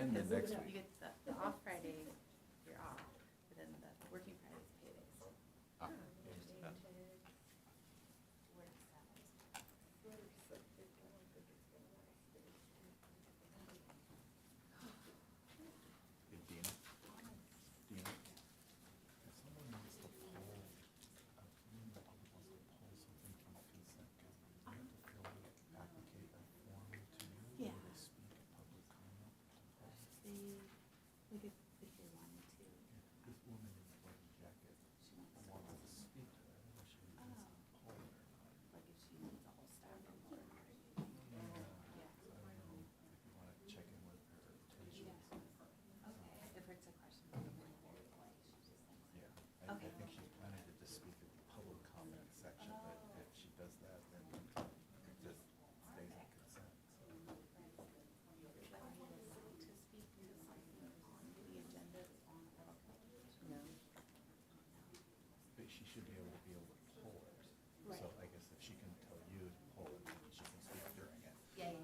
and the next week. You get the off Friday, you're off, but then the working Friday is paydays. Ah, Hey, Dina, if someone wants to pull, the public wants to pull something from consent, because they have to fill out, applicate a form to you, Yeah. or they speak at public comment to pull. They, like if they wanted to. This woman in the white jacket wants to speak to her, whether she wants to pull it or not. Like if she needs a whole staff report. So I don't know if you want to check in with her intentions. Okay. If it's a question, I'm very polite. She's just like. Yeah, I think she's planning to just speak at the public comment section, but if she does that, then it just stays in consent. But are you allowed to speak to something on the agenda on oral communication? No. But she should be able to pull it. Right. So I guess if she can tell you to pull it, then she can speak during it. Yeah. Okay.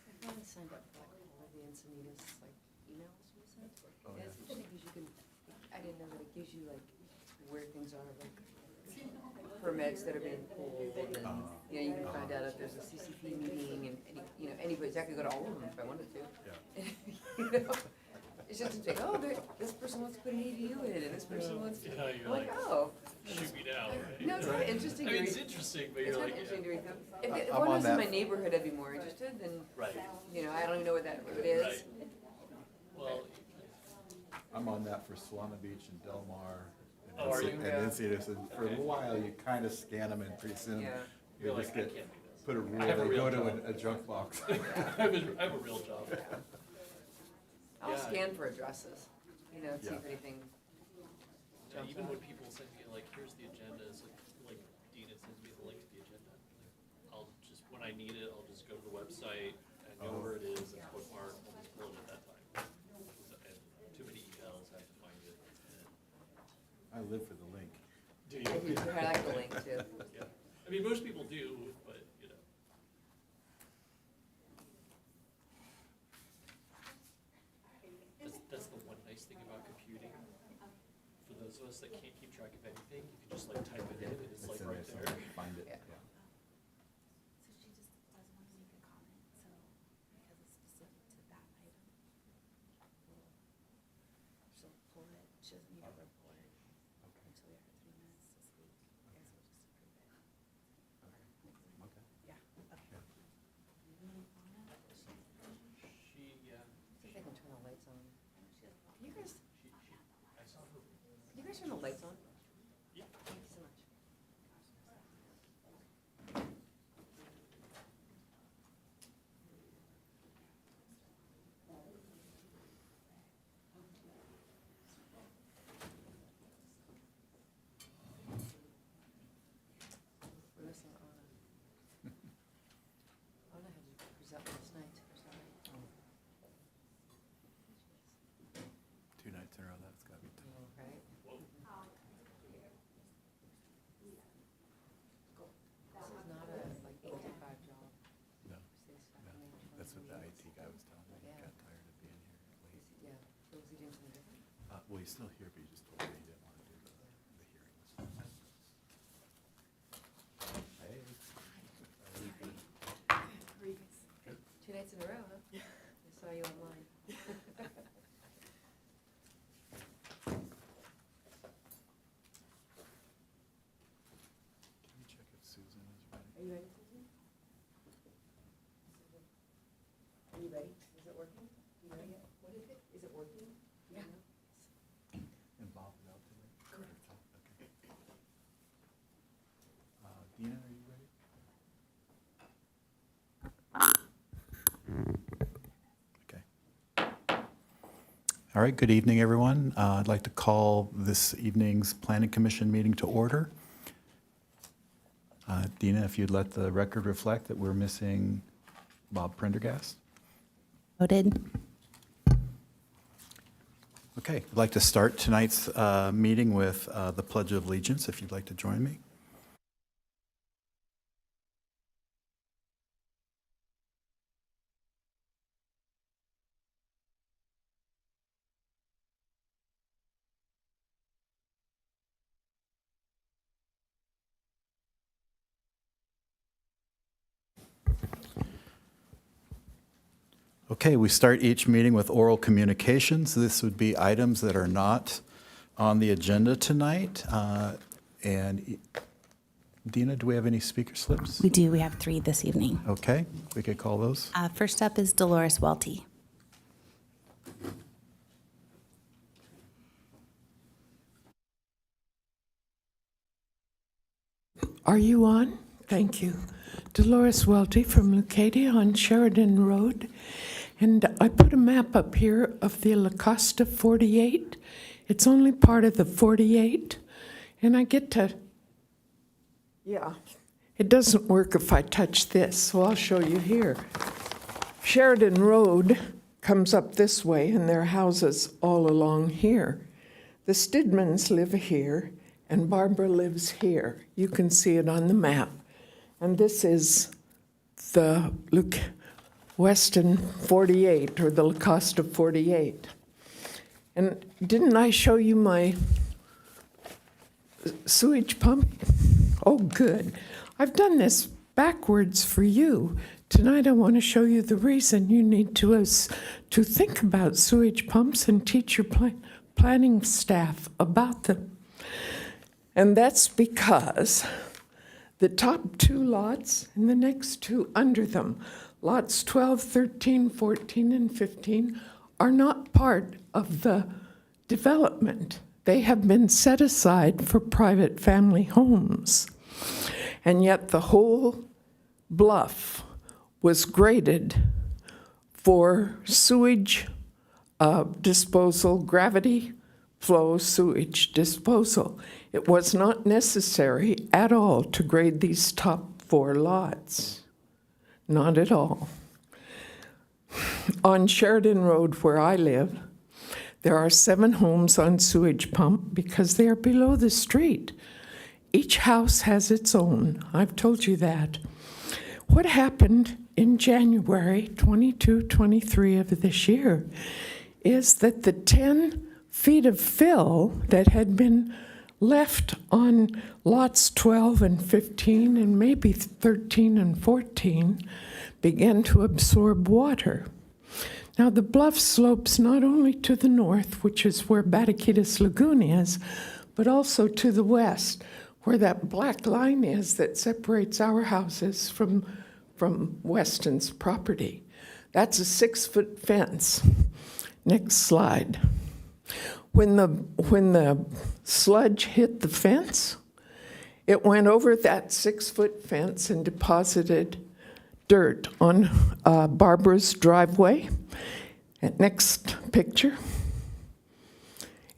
I finally signed up for like all of the Encinitas like emails we sent. Oh, And it's interesting because you can, I didn't know that it gives you like where things are, like permits that are being pulled, and you can find out if there's a CCP meeting, and anybody's, I could go to all of them if I wanted to. Yeah. You know, it's just like, oh, this person wants to put an ADU in, and this person wants to. Yeah, you're I'm like, like, oh. shoot me down, right? No, it's kind of interesting. I mean, to it's read. interesting, but It's you're kind like, of interesting to read them. I'm If on one was in that. my neighborhood, I'd be more interested than, right, I don't even know what that road is. right. Well, I'm on that for Solana Beach and Del Mar. Oh, are you? And Encinitas, and for a little while, you kind of scan them, and pretty soon, Yeah. you you're just like, I get, can't do this. put a I have a rule, real go to job. a junk box. I have a real job. I'll Yeah. scan for addresses, see if Yeah. anything Yeah, jumps even out. when people send me, like, here's the agenda, it's like Dina sends me the link to the agenda. Like, I'll just, when I need it, I'll just go to the website, I know where it is, it's bookmarked, I'll just pull it at that time. And too many emails, I have to find it. I live for the link. Do I like the link too. Yeah, I mean, most people do, but, That's the one nice thing about computing. For those of us that can't keep track of anything, you can just like type it in and it's like in right there, there. so find it, Yeah. yeah. So she just doesn't want to make a comment, so because it's specific to that item. She'll pull it, she doesn't need a report Okay. until we have 3 minutes to speak. I guess we'll just approve it. Okay. Yeah, okay. Yeah. She, See if they can turn the lights on. Can you guys, I saw her. can you guys turn the lights on? Yeah. Thank you so much. We're missing Anna. Anna had to present last night, or sorry. 2 nights in a row, that's gotta be tough. Right? Whoa. This is not a, like, 8 to 5 job. No, Stay stuck no, in there 20 that's what the minutes. IT guy was telling me, he Yeah. got tired of being here late. Yeah, so was he doing something different? Well, he's still here, but he just told me he didn't want to do the hearings. Hey. How are you guys? 2 nights in a row, huh? Yeah. I saw you online. Can you check if Susan is ready? Are you ready, Susan? Are you ready? Is it working? You ready? What is it? Is it working? Yeah. And Bob is out today? Correct. Okay. Dina, are you ready? Okay. All right, good evening, everyone. I'd like to call this evening's Planning Commission meeting to order. Dina, if you'd let the record reflect that we're missing Bob Prendergast. Noted. Okay, I'd like to start tonight's meeting with the Pledge of Allegiance, if you'd like to join me. I pledge allegiance to the flag of the United States of America and to the republic for which it stands, one nation, under God, indivisible, with liberty and justice for all. Okay, we start each meeting with oral communications. This would be items that are not on the agenda tonight. And Dina, do we have any speaker slips? We do. We have 3 this evening. Okay, we could call those. First up is Dolores Welty. Are you on? Thank you. Dolores Welty from Leucadia on Sheridan Road. And I put a map up here of the La Costa 48. It's only part of the 48. And I get to, it doesn't work if I touch this, so I'll show you here. Sheridan Road comes up this way, and there are houses all along here. The Stidmans live here, and Barbara lives here. You can see it on the map. And this is the Weston 48, or the La Costa 48. And didn't I show you my sewage pump? Oh, good. I've done this backwards for you. Tonight I want to show you the reason you need to think about sewage pumps and teach your planning staff about them. And that's because the top 2 lots and the next 2 under them, lots 12, 13, 14, and 15, are not part of the development. They have been set aside for private family homes. And yet the whole bluff was graded for sewage disposal, gravity flow sewage disposal. It was not necessary at all to grade these top 4 lots. Not at all. On Sheridan Road, where I live, there are 7 homes on sewage pump because they are below the street. Each house has its own. I've told you that. What happened in January 22, 23 of this year is that the 10 feet of fill that had been left on lots 12 and 15 and maybe 13 and 14 began to absorb water. Now the bluff slopes not only to the north, which is where Bataquitas Lagoon is, but also to the west, where that black line is that separates our houses from Weston's property. That's a 6-foot fence. Next slide. When the sludge hit the fence, it went over that 6-foot fence and deposited dirt on Barbara's driveway. Next picture.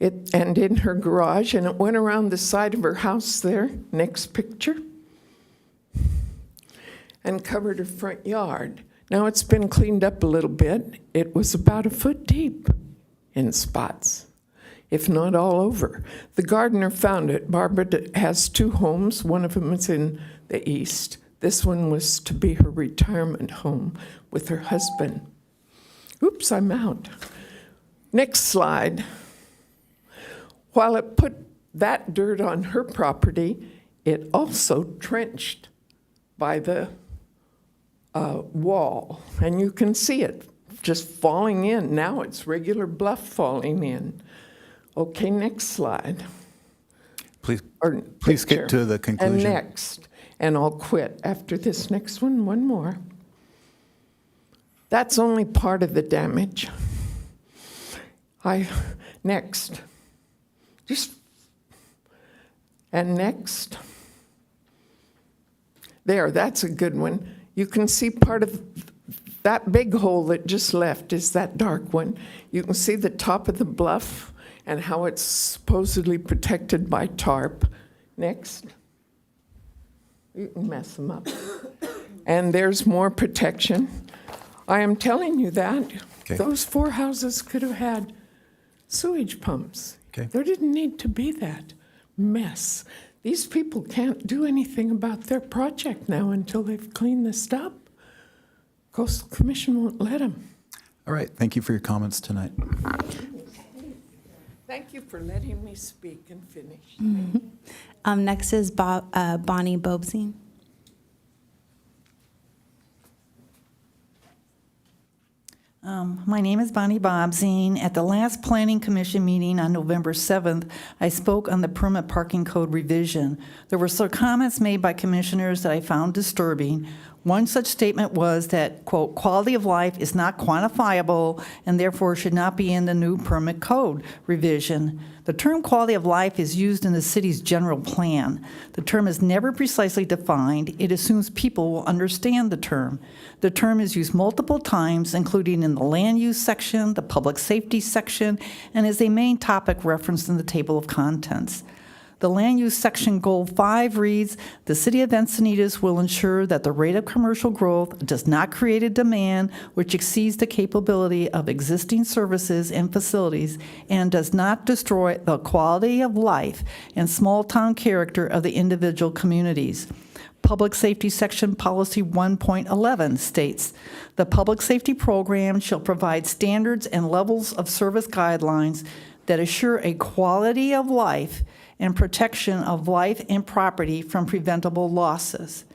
And in her garage, and it went around the side of her house there. Next picture. And covered her front yard. Now it's been cleaned up a little bit. It was about 1 foot deep in spots, if not all over. The gardener found it. Barbara has 2 homes. One of them is in the east. This one was to be her retirement home with her husband. Oops, I'm out. Next slide. While it put that dirt on her property, it also trenched by the wall. And you can see it just falling in. Now it's regular bluff falling in. Okay, next slide. Please get to the conclusion. And next. And I'll quit after this next one. One more. That's only part of the damage. Next. And next. There, that's a good one. You can see part of that big hole that just left is that dark one. You can see the top of the bluff and how it's supposedly protected by tarp. Next. You can mess them up. And there's more protection. I am telling you that. Okay. Those 4 houses could have had sewage pumps. Okay. There didn't need to be that mess. These people can't do anything about their project now until they've cleaned this up. Coastal Commission won't let them. All right, thank you for your comments tonight. Thank you for letting me speak and finish. Mm-hmm. Next is Bonnie Bobsing. My name is Bonnie Bobzine. At the last Planning Commission meeting on November 7th, I spoke on the permit parking code revision. There were some comments made by commissioners that I found disturbing. One such statement was that, quote, quality of life is not quantifiable and therefore should not be in the new permit code revision. The term quality of life is used in the city's general plan. The term is never precisely defined. It assumes people will understand the term. The term is used multiple times, including in the land use section, the public safety section, and is a main topic referenced in the table of contents. The land use section goal 5 reads, "The city of Encinitas will ensure that the rate of commercial growth does not create a demand which exceeds the capability of existing services and facilities and does not destroy the quality of life and small-town character of the individual communities." Public Safety Section Policy 1.11 states, "The public safety program shall provide standards and levels of service guidelines that assure a quality of life and protection of life and property from preventable losses."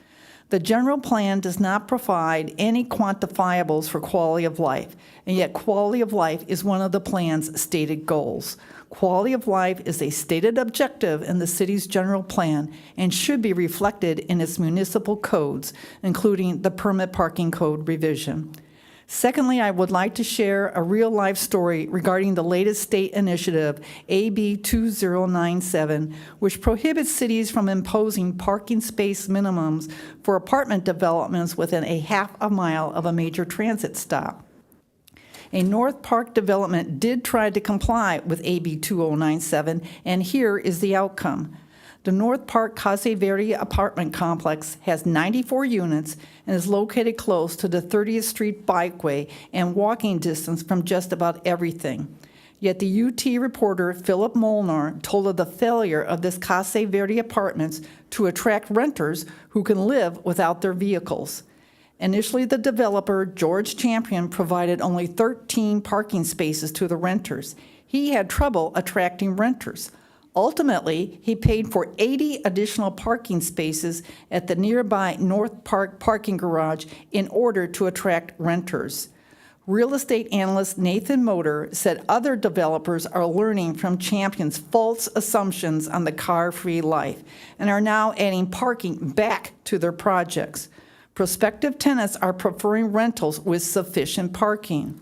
The general plan does not provide any quantifiables for quality of life, and yet quality of life is one of the plan's stated goals. Quality of life is a stated objective in the city's general plan and should be reflected in its municipal codes, including the permit parking code revision. Secondly, I would like to share a real-life story regarding the latest state initiative, AB 2097, which prohibits cities from imposing parking space minimums for apartment developments within a half a mile of a major transit stop. A North Park development did try to comply with AB 2097, and here is the outcome. The North Park Casa Verde apartment complex has 94 units and is located close to the 30th Street Bikeway and walking distance from just about everything. Yet the UT reporter Philip Molnar told of the failure of this Casa Verde apartments to attract renters who can live without their vehicles. Initially, the developer, George Champion, provided only 13 parking spaces to the renters. He had trouble attracting renters. Ultimately, he paid for 80 additional parking spaces at the nearby North Park parking garage in order to attract renters. Real estate analyst Nathan Motor said other developers are learning from Champion's false assumptions on the car-free life and are now adding parking back to their projects. Prospective tenants are preferring rentals with sufficient parking.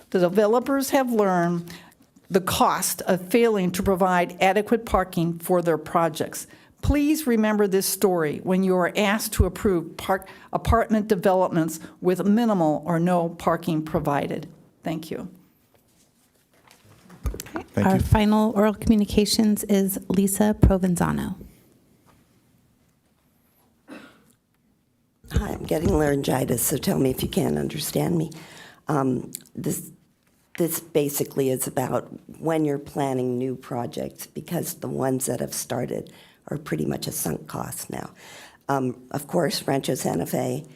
The developers have learned the cost of failing to provide adequate parking for their projects. Please remember this story when you are asked to approve apartment developments with minimal or no parking provided. Thank you. Thank Our you. final oral communications is Lisa Provenzano. Hi, I'm getting laryngitis, so tell me if you can't understand me. This basically is about when you're planning new projects, because the ones that have started are pretty much a sunk cost now. Of course, Rancho Santa Fe,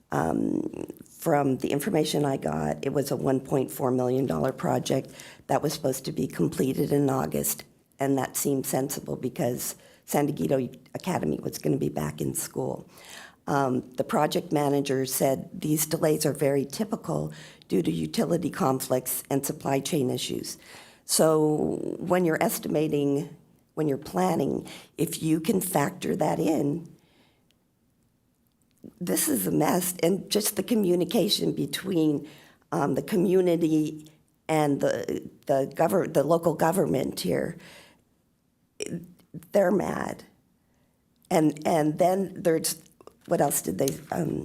from the information I got, it was a $1.4 million project that was supposed to be completed in August, and that seemed sensible because San Diego Academy was going to be back in school. The project manager said these delays are very typical due to utility conflicts and supply chain issues. So when you're estimating, when you're planning, if you can factor that in, this is a mess. And just the communication between the community and the local government here, they're mad. And then there's, what else did they,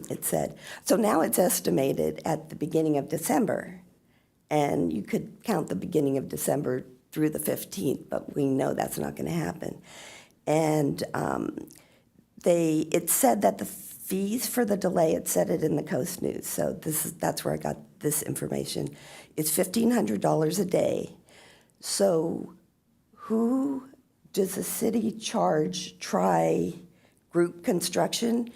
it said? So now it's estimated at the beginning of December, and you could count the beginning of December through the 15th, but we know that's not going to happen. And it said that the fees for the delay, it said it in the Coast News, so that's where I got this information. It's $1,500 a day. So who does the city charge group construction?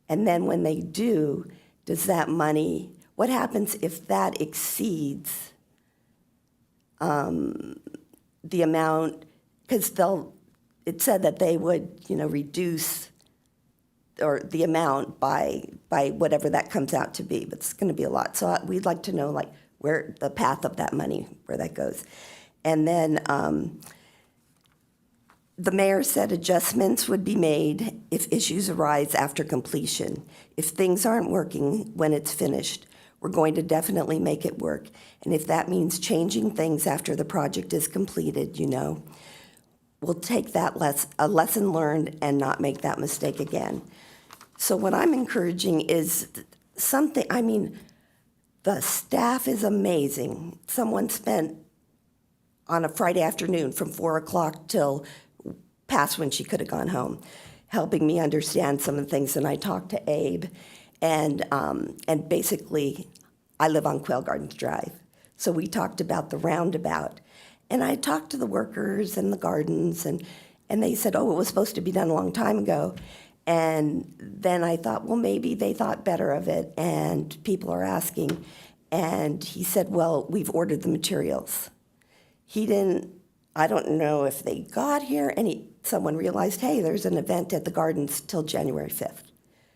And then when they do, does that money, what happens if that exceeds the amount? Because it said that they would, reduce or the amount by whatever that comes out to be, but it's going to be a lot. So we'd like to know, where the path of that money, where that goes. And then the mayor said adjustments would be made if issues arise after completion. If things aren't working when it's finished, we're going to definitely make it work. And if that means changing things after the project is completed, we'll take that a lesson learned and not make that mistake again. So what I'm encouraging is the staff is amazing. Someone spent on a Friday afternoon from 4 o'clock till past when she could have gone home, helping me understand some of the things. And I talked to Abe, and basically, I live on Quail Gardens Drive. So we talked about the roundabout. And I talked to the workers and the gardens, and they said, oh, it was supposed to be done a long time ago. And then I thought, well, maybe they thought better of it, and people are asking. And he said, well, we've ordered the materials. I don't know if they got here, and someone realized, hey, there's an event at the gardens till January 5th.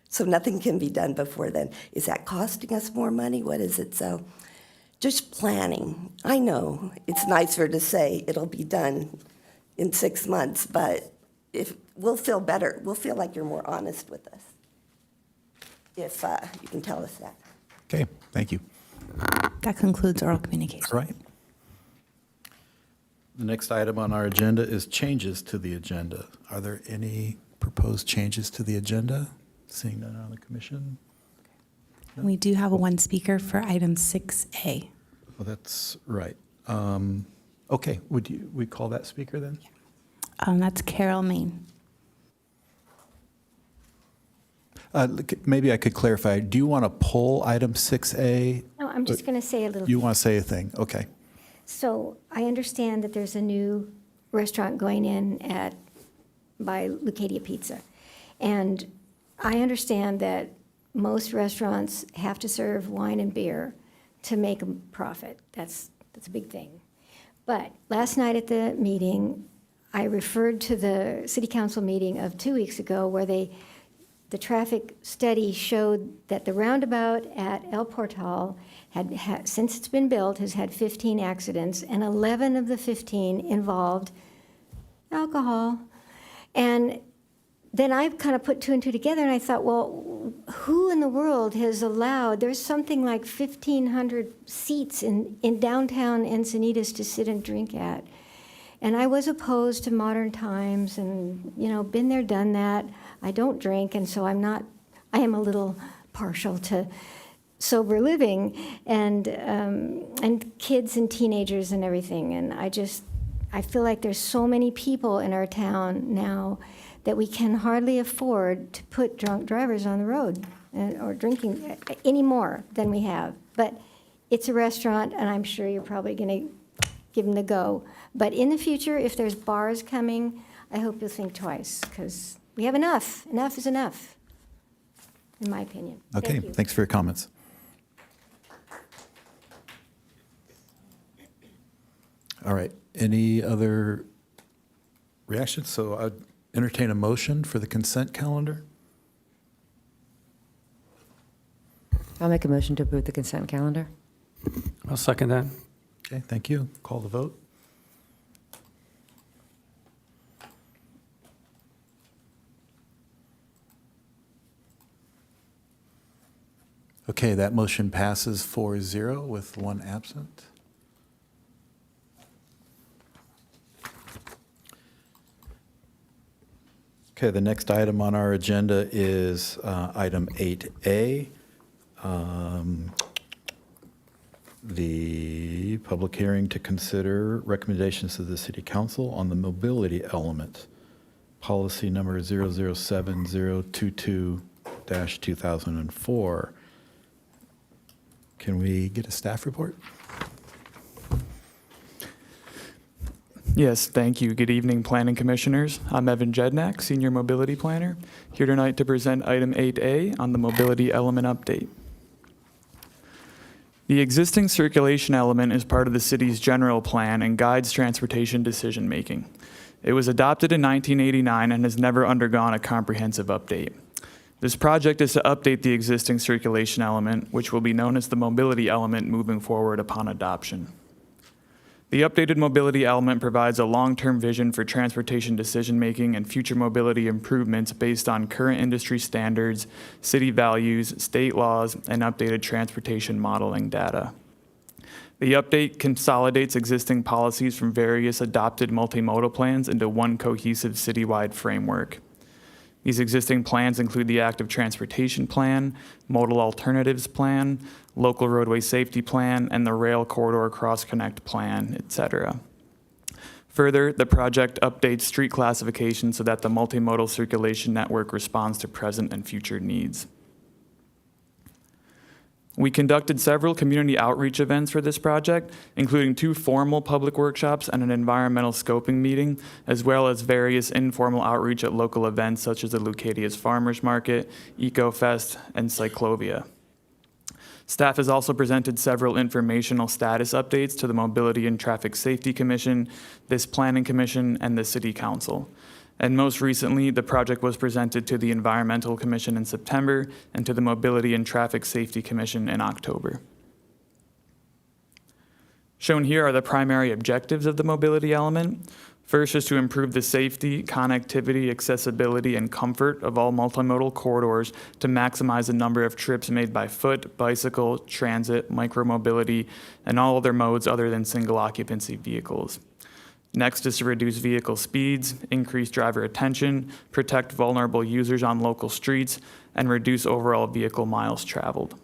So nothing can be done before then. Is that costing us more money? What is it? So just planning. I know it's nicer to say it'll be done in 6 months, but if we'll feel better, we'll feel like you're more honest with us if you can tell us that. Okay, thank you. That concludes oral communication. All right. The next item on our agenda is changes to the agenda. Are there any proposed changes to the agenda? Seeing none on the commission? We do have one speaker for item 6A. Oh, that's right. Okay, we call that speaker then? That's Carol Main. Maybe I could clarify. Do you want to pull item 6A? No, I'm just going to say a little. You want to say a thing? Okay. So I understand that there's a new restaurant going in by Lucadia Pizza. And I understand that most restaurants have to serve wine and beer to make a profit. That's a big thing. But last night at the meeting, I referred to the city council meeting of 2 weeks ago where the traffic study showed that the roundabout at El Portal had, since it's been built, has had 15 accidents, and 11 of the 15 involved alcohol. And then I kind of put 2 and 2 together, and I thought, well, who in the world has allowed, there's something like 1,500 seats in downtown Encinitas to sit and drink at. And I was opposed to modern times and, been there, done that. I don't drink, and so I am a little partial to sober living and kids and teenagers and everything. And I feel like there's so many people in our town now that we can hardly afford to put drunk drivers on the road or drinking any more than we have. But it's a restaurant, and I'm sure you're probably going to give them the go. But in the future, if there's bars coming, I hope you'll think twice, because we have enough. Enough is enough, in my opinion. Okay, Thank you. thanks for your comments. All right, any other reactions? So I'd entertain a motion for the consent calendar. I'll make a motion to approve the consent calendar. I'll second that. Okay, thank you. Call the vote. Okay, that motion passes 4-0 with 1 absent. Okay, the next item on our agenda is item 8A. The public hearing to consider recommendations to the City Council on the mobility element, policy number 007022-2004. Can we get a staff report? Yes, thank you. Good evening, Planning Commissioners. I'm Evan Jednak, Senior Mobility Planner, here tonight to present item 8A on the mobility element update. The existing circulation element is part of the city's general plan and guides transportation decision-making. It was adopted in 1989 and has never undergone a comprehensive update. This project is to update the existing circulation element, which will be known as the mobility element moving forward upon adoption. The updated mobility element provides a long-term vision for transportation decision-making and future mobility improvements based on current industry standards, city values, state laws, and updated transportation modeling data. The update consolidates existing policies from various adopted multimodal plans into one cohesive citywide framework. These existing plans include the Active Transportation Plan, Modal Alternatives Plan, Local Roadway Safety Plan, and the Rail Corridor Cross-Connect Plan, etc. Further, the project updates street classification so that the multimodal circulation network responds to present and future needs. We conducted several community outreach events for this project, including 2 formal public workshops and an environmental scoping meeting, as well as various informal outreach at local events such as the Leucadia's Farmers Market, EcoFest, and Cyclovia. Staff has also presented several informational status updates to the Mobility and Traffic Safety Commission, this Planning Commission, and the City Council. And most recently, the project was presented to the Environmental Commission in September and to the Mobility and Traffic Safety Commission in October. Shown here are the primary objectives of the mobility element. First is to improve the safety, connectivity, accessibility, and comfort of all multimodal corridors to maximize the number of trips made by foot, bicycle, transit, micromobility, and all other modes other than single occupancy vehicles. Next is to reduce vehicle speeds, increase driver attention, protect vulnerable users on local streets, and reduce overall vehicle miles traveled.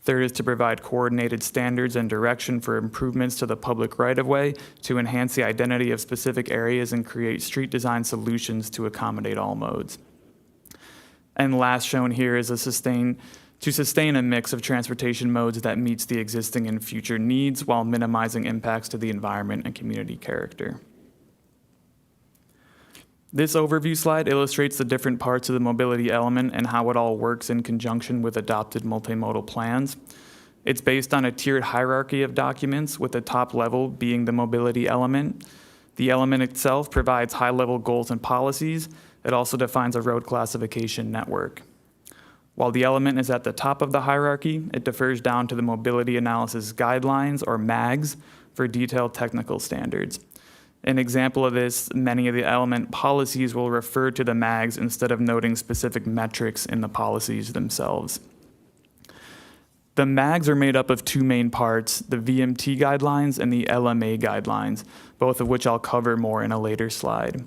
Third is to provide coordinated standards and direction for improvements to the public right-of-way to enhance the identity of specific areas and create street design solutions to accommodate all modes. And last shown here is to sustain a mix of transportation modes that meets the existing and future needs while minimizing impacts to the environment and community character. This overview slide illustrates the different parts of the mobility element and how it all works in conjunction with adopted multimodal plans. It's based on a tiered hierarchy of documents, with the top level being the mobility element. The element itself provides high-level goals and policies. It also defines a road classification network. While the element is at the top of the hierarchy, it differs down to the Mobility Analysis Guidelines, or MAGs, for detailed technical standards. An example of this, many of the element policies will refer to the MAGs instead of noting specific metrics in the policies themselves. The MAGs are made up of 2 main parts, the VMT guidelines and the LMA guidelines, both of which I'll cover more in a later slide.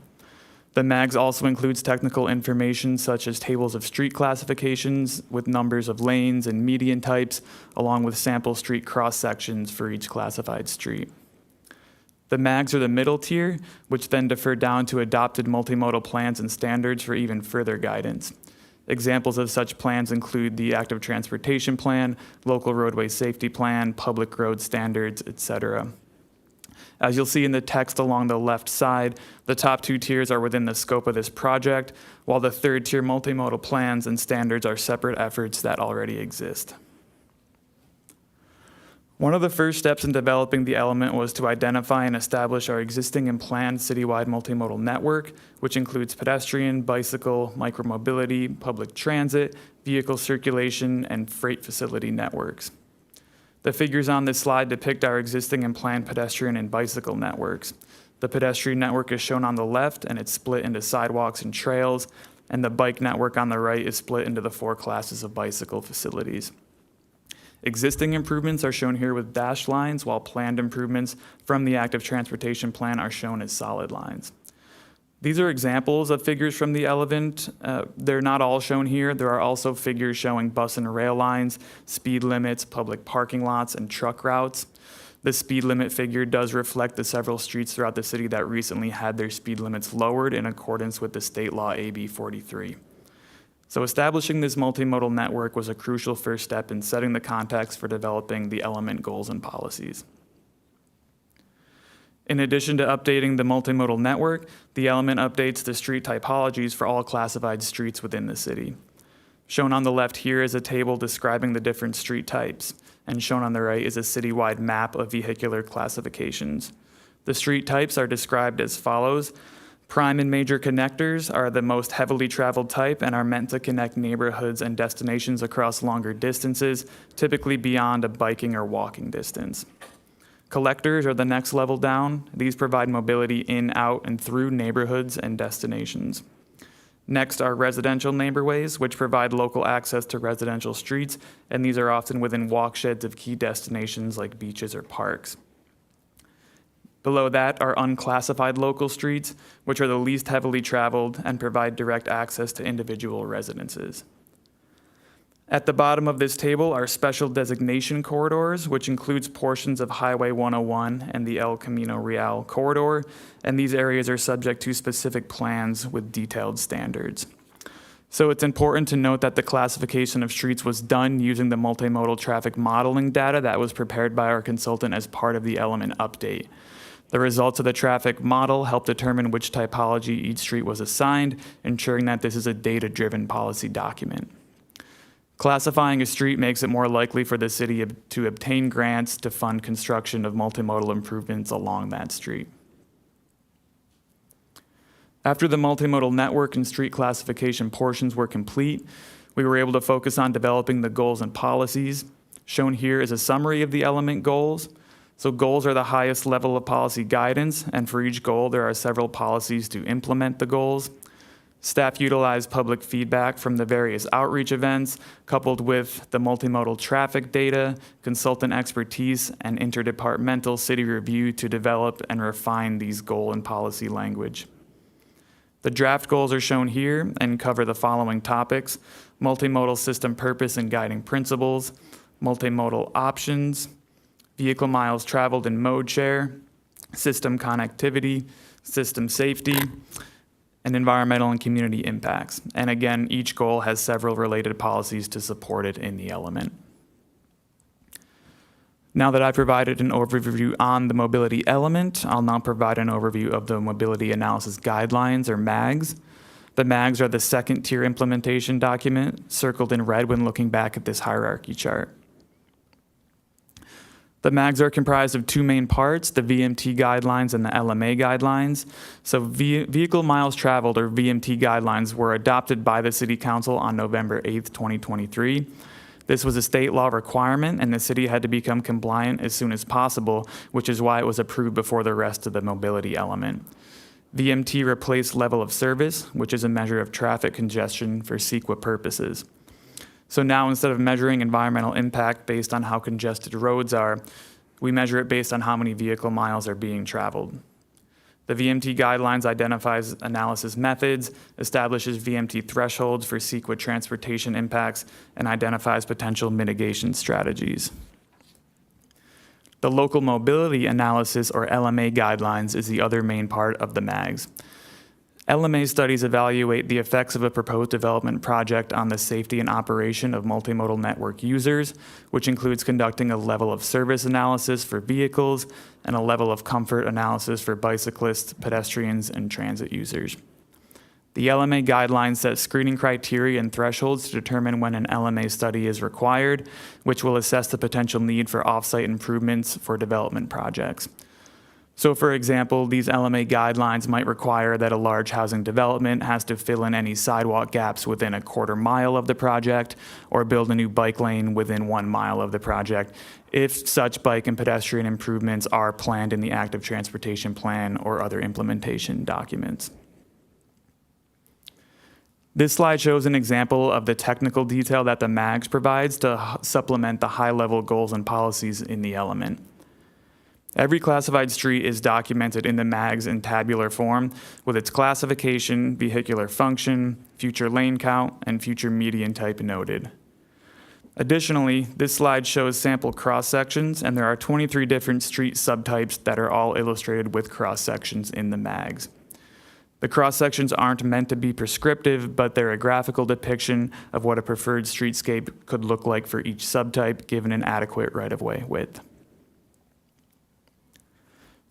The MAGs also includes technical information such as tables of street classifications with numbers of lanes and median types, along with sample street cross-sections for each classified street. The MAGs are the middle tier, which then defer down to adopted multimodal plans and standards for even further guidance. Examples of such plans include the Active Transportation Plan, Local Roadway Safety Plan, Public Road Standards, etc. As you'll see in the text along the left side, the top 2 tiers are within the scope of this project, while the 3rd tier multimodal plans and standards are separate efforts that already exist. One of the first steps in developing the element was to identify and establish our existing and planned citywide multimodal network, which includes pedestrian, bicycle, micromobility, public transit, vehicle circulation, and freight facility networks. The figures on this slide depict our existing and planned pedestrian and bicycle networks. The pedestrian network is shown on the left, and it's split into sidewalks and trails, and the bike network on the right is split into the 4 classes of bicycle facilities. Existing improvements are shown here with dashed lines, while planned improvements from the Active Transportation Plan are shown as solid lines. These are examples of figures from the element. They're not all shown here. There are also figures showing bus and rail lines, speed limits, public parking lots, and truck routes. The speed limit figure does reflect the several streets throughout the city that recently had their speed limits lowered in accordance with the state law AB 43. So establishing this multimodal network was a crucial first step in setting the context for developing the element goals and policies. In addition to updating the multimodal network, the element updates the street typologies for all classified streets within the city. Shown on the left here is a table describing the different street types, and shown on the right is a citywide map of vehicular classifications. The street types are described as follows: Prime and major connectors are the most heavily traveled type and are meant to connect neighborhoods and destinations across longer distances, typically beyond a biking or walking distance. Collectors are the next level down. These provide mobility in, out, and through neighborhoods and destinations. Next are residential neighborways, which provide local access to residential streets, and these are often within walksheds of key destinations like beaches or parks. Below that are unclassified local streets, which are the least heavily traveled and provide direct access to individual residences. At the bottom of this table are special designation corridors, which includes portions of Highway 101 and the El Camino Real corridor, and these areas are subject to specific plans with detailed standards. So it's important to note that the classification of streets was done using the multimodal traffic modeling data that was prepared by our consultant as part of the element update. The results of the traffic model help determine which typology each street was assigned, ensuring that this is a data-driven policy document. Classifying a street makes it more likely for the city to obtain grants to fund construction of multimodal improvements along that street. After the multimodal network and street classification portions were complete, we were able to focus on developing the goals and policies. Shown here is a summary of the element goals. So goals are the highest level of policy guidance, and for each goal, there are several policies to implement the goals. Staff utilized public feedback from the various outreach events, coupled with the multimodal traffic data, consultant expertise, and interdepartmental city review to develop and refine these goal and policy language. The draft goals are shown here and cover the following topics: multimodal system purpose and guiding principles, multimodal options, vehicle miles traveled and mode share, system connectivity, system safety, and environmental and community impacts. And again, each goal has several related policies to support it in the element. Now that I've provided an overview on the mobility element, I'll now provide an overview of the Mobility Analysis Guidelines, or MAGs. The MAGs are the second tier implementation document, circled in red when looking back at this hierarchy chart. The MAGs are comprised of two main parts, the VMT guidelines and the LMA guidelines. So vehicle miles traveled, or VMT guidelines, were adopted by the City Council on November 8th, 2023. This was a state law requirement, and the city had to become compliant as soon as possible, which is why it was approved before the rest of the mobility element. VMT replaced level of service, which is a measure of traffic congestion for CEQA purposes. So now, instead of measuring environmental impact based on how congested roads are, we measure it based on how many vehicle miles are being traveled. The VMT guidelines identifies analysis methods, establishes VMT thresholds for CEQA transportation impacts, and identifies potential mitigation strategies. The local mobility analysis, or LMA guidelines, is the other main part of the MAGs. LMA studies evaluate the effects of a proposed development project on the safety and operation of multimodal network users, which includes conducting a level of service analysis for vehicles and a level of comfort analysis for bicyclists, pedestrians, and transit users. The LMA guidelines set screening criteria and thresholds to determine when an LMA study is required, which will assess the potential need for off-site improvements for development projects. So for example, these LMA guidelines might require that a large housing development has to fill in any sidewalk gaps within a quarter mile of the project, or build a new bike lane within 1 mile of the project, if such bike and pedestrian improvements are planned in the active transportation plan or other implementation documents. This slide shows an example of the technical detail that the MAGs provides to supplement the high-level goals and policies in the element. Every classified street is documented in the MAGs in tabular form with its classification, vehicular function, future lane count, and future median type noted. Additionally, this slide shows sample cross-sections, and there are 23 different street subtypes that are all illustrated with cross-sections in the MAGs. The cross-sections aren't meant to be prescriptive, but they're a graphical depiction of what a preferred streetscape could look like for each subtype given an adequate right-of-way width.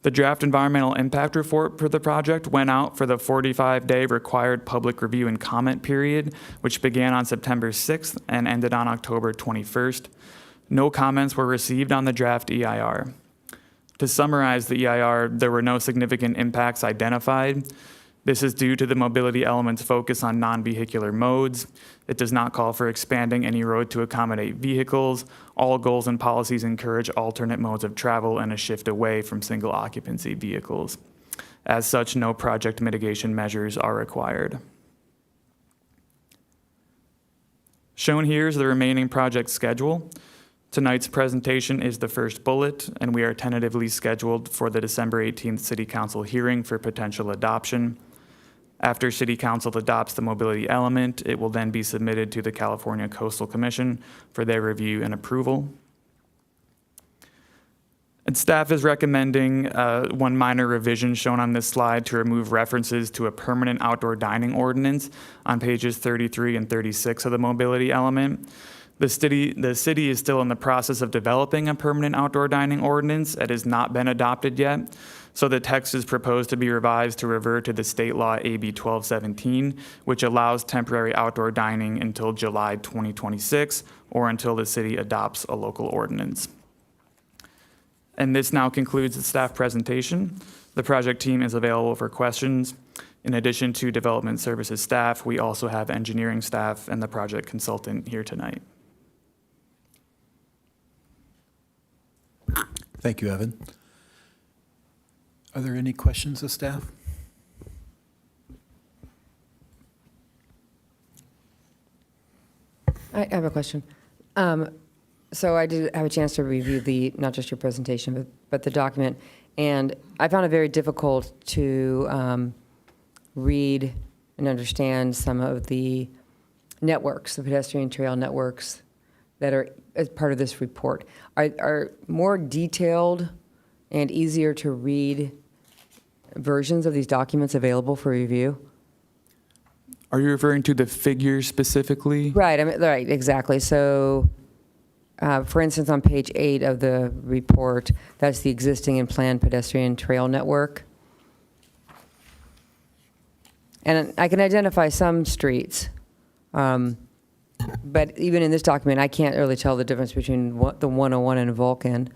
The draft environmental impact report for the project went out for the 45-day required public review and comment period, which began on September 6th and ended on October 21st. No comments were received on the draft EIR. To summarize the EIR, there were no significant impacts identified. This is due to the mobility element's focus on non-vehicular modes. It does not call for expanding any road to accommodate vehicles. All goals and policies encourage alternate modes of travel and a shift away from single occupancy vehicles. As such, no project mitigation measures are required. Shown here is the remaining project schedule. Tonight's presentation is the first bullet, and we are tentatively scheduled for the December 18th City Council hearing for potential adoption. After City Council adopts the mobility element, it will then be submitted to the California Coastal Commission for their review and approval. And staff is recommending one minor revision shown on this slide to remove references to a permanent outdoor dining ordinance on pages 33 and 36 of the mobility element. The city is still in the process of developing a permanent outdoor dining ordinance. It has not been adopted yet. So the text is proposed to be revised to revert to the state law AB 1217, which allows temporary outdoor dining until July 2026 or until the city adopts a local ordinance. And this now concludes the staff presentation. The project team is available for questions. In addition to development services staff, we also have engineering staff and the project consultant here tonight. Thank you, Evan. Are there any questions of staff? I have a question. So I did have a chance to review not just your presentation, but the document, and I found it very difficult to read and understand some of the networks, the pedestrian trail networks that are as part of this report. Are more detailed and easier to read versions of these documents available for review? Are you referring to the figures specifically? Right, right, exactly. So, for instance, on page 8 of the report, that's the existing and planned pedestrian trail network. And I can identify some streets, but even in this document, I can't really tell the difference between the 101 and Vulcan.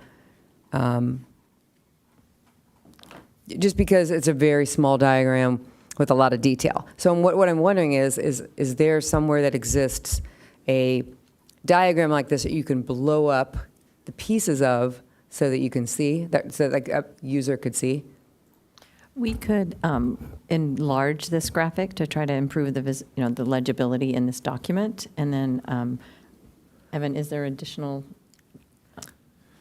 Just because it's a very small diagram with a lot of detail. So what I'm wondering is there somewhere that exists a diagram like this that you can blow up the pieces of so that you can see, so like a user could see? We could enlarge this graphic to try to improve the legibility in this document. And then, Evan, is there additional?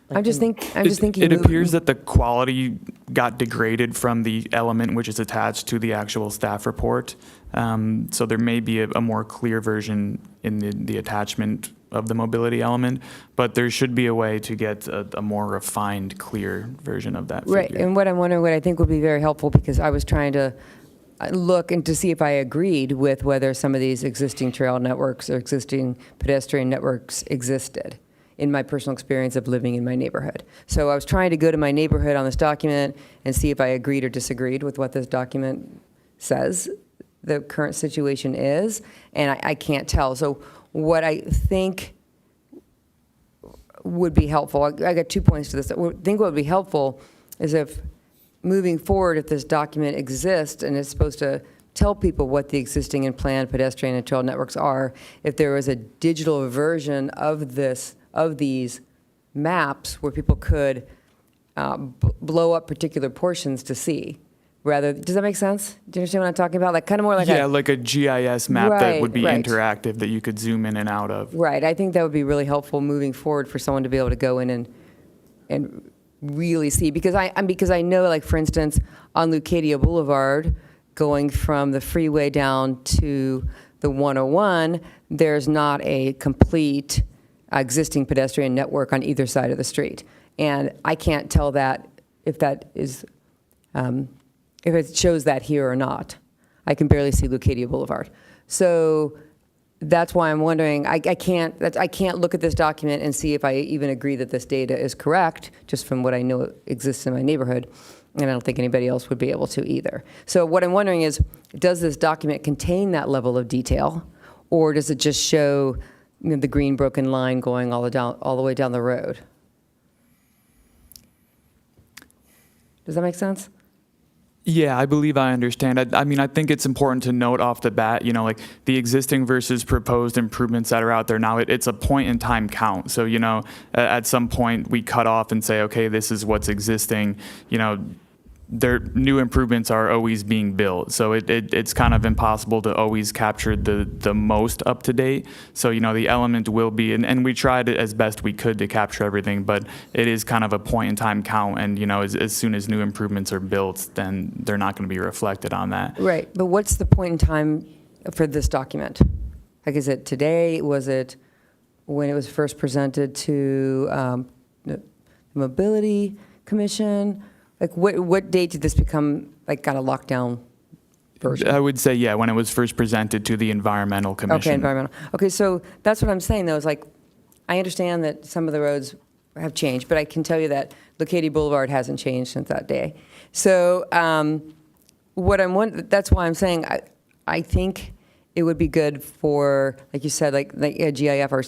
I'm just thinking. It appears that the quality got degraded from the element which is attached to the actual staff report. So there may be a more clear version in the attachment of the mobility element, but there should be a way to get a more refined, clear version of that figure. Right, and what I'm wondering, what I think would be very helpful, because I was trying to look and to see if I agreed with whether some of these existing trail networks or existing pedestrian networks existed in my personal experience of living in my neighborhood. So I was trying to go to my neighborhood on this document and see if I agreed or disagreed with what this document says the current situation is, and I can't tell. So what I think would be helpful, I got 2 points to this. I think what would be helpful is if moving forward, if this document exists and is supposed to tell people what the existing and planned pedestrian and trail networks are, if there was a digital version of these maps where people could blow up particular portions to see. Does that make sense? Do you understand what I'm talking about? Like kind of more like like a GIS map that would be right. interactive that you could zoom in and out of. Right. I think that would be really helpful moving forward for someone to be able to go in and really see, because I know, like for instance, on Leucadia Boulevard, going from the freeway down to the 101, there's not a complete existing pedestrian network on either side of the street, and I can't tell that if that is. If it shows that here or not. I can barely see Leucadia Boulevard. So that's why I'm wondering, I can't look at this document and see if I even agree that this data is correct, just from what I know exists in my neighborhood, and I don't think anybody else would be able to either. So what I'm wondering is, does this document contain that level of detail, or does it just show the green broken line going all the way down the road? Does that make sense? Yeah, I believe I understand. I mean, I think it's important to note off the bat, like the existing versus proposed improvements that are out there now, it's a point in time count. So, at some point we cut off and say, okay, this is what's existing, new improvements are always being built. So it's kind of impossible to always capture the most up to date. So, the element will be, and we tried as best we could to capture everything, but it is kind of a point in time count. And, as soon as new improvements are built, then they're not going to be reflected on that. Right, but what's the point in time for this document? Like, is it today? Was it when it was first presented to the Mobility Commission? Like, what date did this become, like, got a lockdown version? I would say, yeah, when it was first presented to the Environmental Commission. Okay, environmental. Okay, so that's what I'm saying, though, is like, I understand that some of the roads have changed, but I can tell you that Leucadia Boulevard hasn't changed since that day. So that's why I'm saying I think it would be good for, like you said, like a GIF or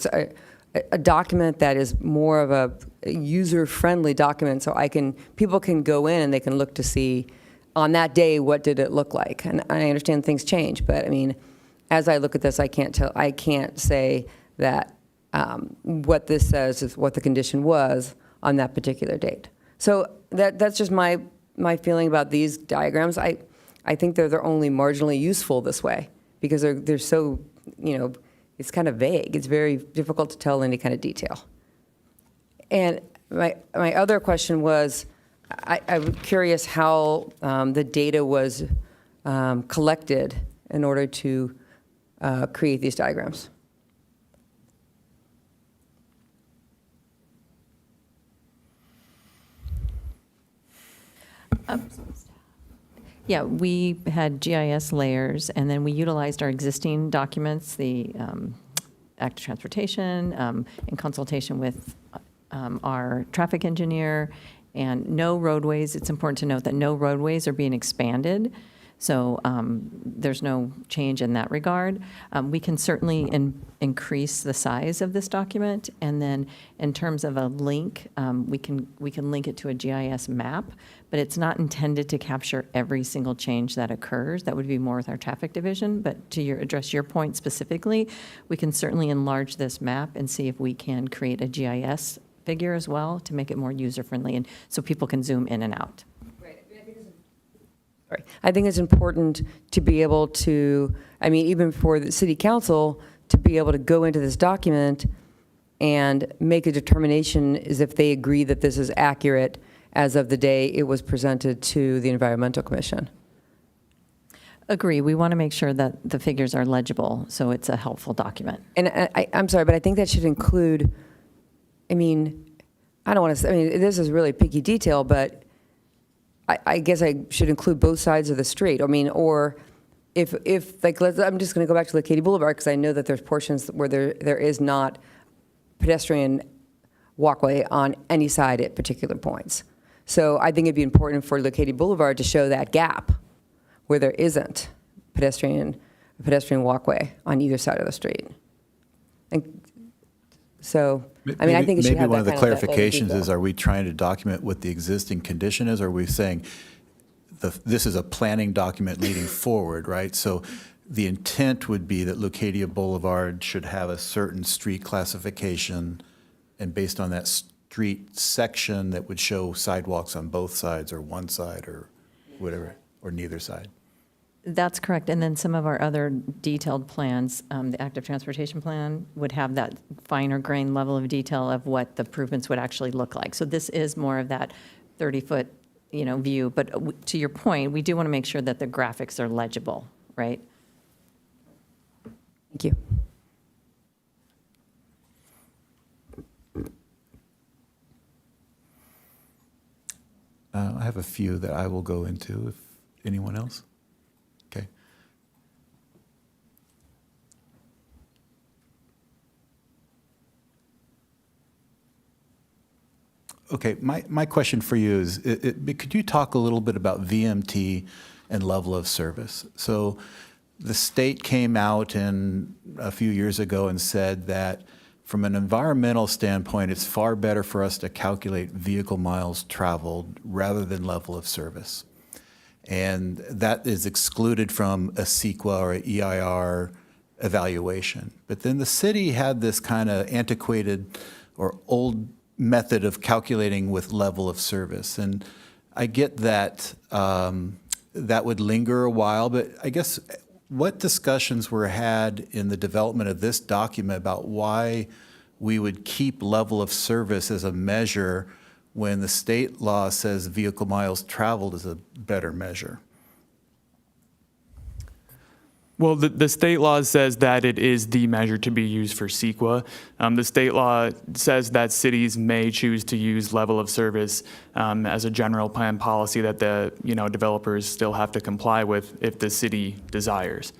a document that is more of a user-friendly document, so people can go in and they can look to see on that day what did it look like. And I understand things change, but I mean, as I look at this, I can't say that what this says is what the condition was on that particular date. So that's just my feeling about these diagrams. I think they're only marginally useful this way because they're so, it's kind of vague. It's very difficult to tell any kind of detail. And my other question was, I'm curious how the data was collected in order to create these diagrams. Yeah, we had GIS layers, and then we utilized our existing documents, the Act of Transportation, in consultation with our traffic engineer, and no roadways. It's important to note that no roadways are being expanded, so there's no change in that regard. We can certainly increase the size of this document, and then in terms of a link, we can link it to a GIS map, but it's not intended to capture every single change that occurs. That would be more with our traffic division, but to address your point specifically, we can certainly enlarge this map and see if we can create a GIS figure as well to make it more user-friendly and so people can zoom in and out. I think it's important to be able to, even for the city council, to be able to go into this document and make a determination as if they agree that this is accurate as of the day it was presented to the Environmental Commission. Agree. We want to make sure that the figures are legible, so it's a helpful document. And I'm sorry, but I think that should include, I don't want to, this is really picky detail, but I guess I should include both sides of the street. Or if I'm just going to go back to Leucadia Boulevard because I know that there's portions where there is not pedestrian walkway on any side at particular points. So I think it'd be important for Leucadia Boulevard to show that gap where there isn't pedestrian walkway on either side of the street. And so, I think it should have that kind of maybe one of the that level of clarifications detail. is, are we trying to document what the existing condition is? Or are we saying this is a planning document leading forward, right? So the intent would be that Leucadia Boulevard should have a certain street classification, and based on that street section, that would show sidewalks on both sides or one side or whatever, or neither side. That's correct. And then some of our other detailed plans, the active transportation plan would have that finer grain level of detail of what the improvements would actually look like. So this is more of that 30-foot, view. But to your point, we do want to make sure that the graphics are legible, right? Thank you. I have a few that I will go into, if anyone else. Okay. Okay, my question for you is, could you talk a little bit about VMT and level of service? So the state came out a few years ago and said that from an environmental standpoint, it's far better for us to calculate vehicle miles traveled rather than level of service. And that is excluded from a CEQA or a EIR evaluation. But then the city had this kind of antiquated or old method of calculating with level of service. And I get that that would linger a while, but I guess what discussions were had in the development of this document about why we would keep level of service as a measure when the state law says vehicle miles traveled is a better measure? Well, the state law says that it is the measure to be used for CEQA. The state law says that cities may choose to use level of service as a general plan policy that the developers still have to comply with if the city desires.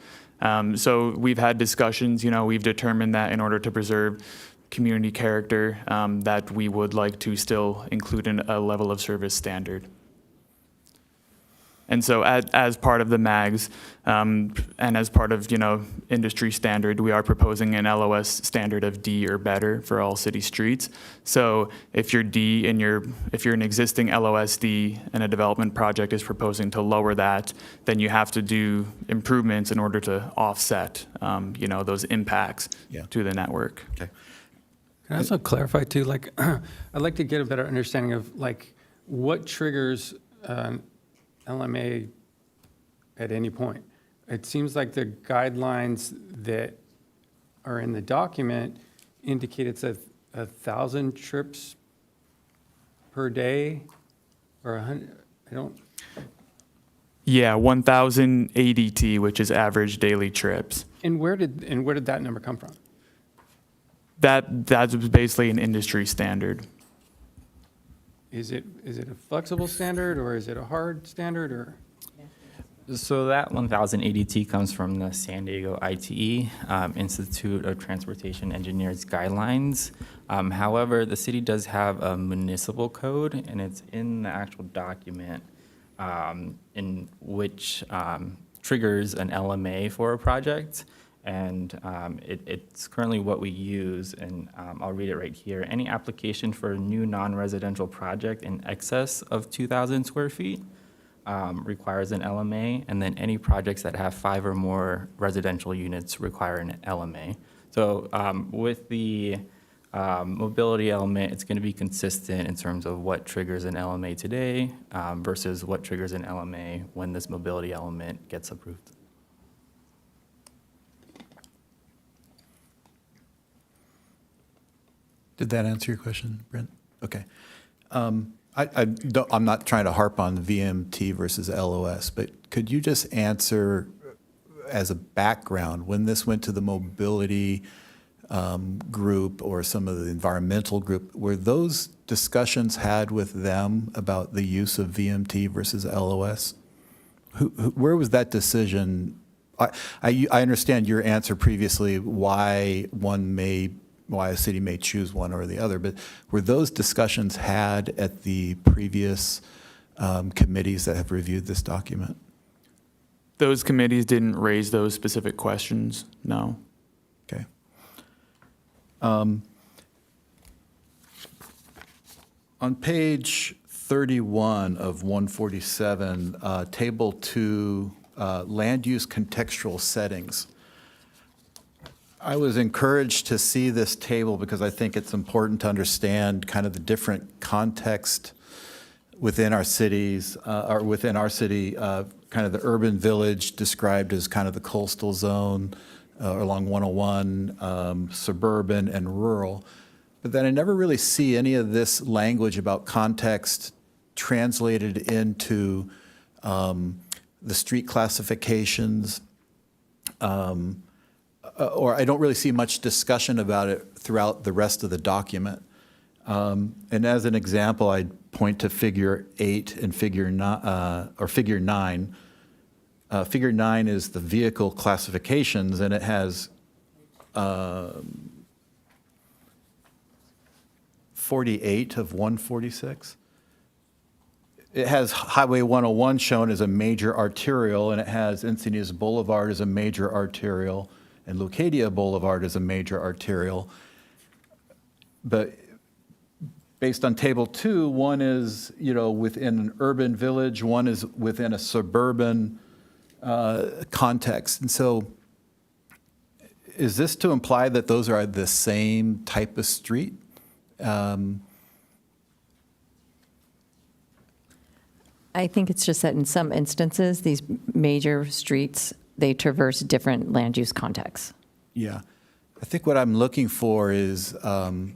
So we've had discussions. We've determined that in order to preserve community character, that we would like to still include a level of service standard. And so as part of the MAGs and as part of, industry standard, we are proposing an LOS standard of D or better for all city streets. So if you're D and if you're an existing LOSD and a development project is proposing to lower that, then you have to do improvements in order to offset, those impacts to the network. Okay. Can I also clarify too, I'd like to get a better understanding of what triggers LMA at any point. It seems like the guidelines that are in the document indicate it's 1,000 trips per day or 100, I don't. Yeah, 1,000 ADT, which is average daily trips. And where did that number come from? That's basically an industry standard. Is it a flexible standard or is it a hard standard or? So that 1,000 ADT comes from the San Diego ITE, Institute of Transportation Engineers guidelines. However, the city does have a municipal code, and it's in the actual document in which triggers an LMA for a project. And it's currently what we use, and I'll read it right here. Any application for a new non-residential project in excess of 2,000 square feet requires an LMA, and then any projects that have 5 or more residential units require an LMA. So with the mobility element, it's going to be consistent in terms of what triggers an LMA today versus what triggers an LMA when this mobility element gets approved. Did that answer your question, Brent? Okay. I'm not trying to harp on VMT versus LOS, but could you just answer as a background, when this went to the mobility group or some of the environmental group, were those discussions had with them about the use of VMT versus LOS? Where was that decision? I understand your answer previously why a city may choose one or the other, but were those discussions had at the previous committees that have reviewed this document? Those committees didn't raise those specific questions, no. Okay. On page 31 of 147, Table 2, Land Use Contextual Settings. I was encouraged to see this table because I think it's important to understand kind of the different context within our cities, or within our city, kind of the urban village described as kind of the coastal zone along 101, suburban and rural. But then I never really see any of this language about context translated into the street classifications, or I don't really see much discussion about it throughout the rest of the document. And as an example, I'd point to Figure 8 and Figure 9, or Figure 9. Figure 9 is the vehicle classifications, and it has 48 of 146. It has Highway 101 shown as a major arterial, and it has Encinitas Boulevard as a major arterial, and Leucadia Boulevard is a major arterial. But based on table 2, one is, within an urban village, one is within a suburban context. And so is this to imply that those are the same type of street? I think it's just that in some instances, these major streets, they traverse different land use contexts. Yeah. I think what I'm looking for is, okay,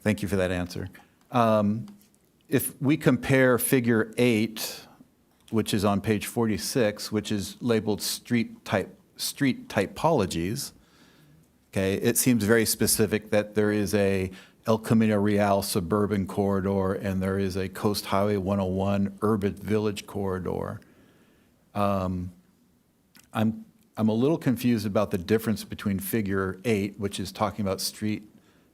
thank you for that answer. If we compare figure 8, which is on page 46, which is labeled street typologies, okay, it seems very specific that there is a El Camino Real suburban corridor and there is a Coast Highway 101 urban village corridor. I'm a little confused about the difference between figure 8, which is talking about street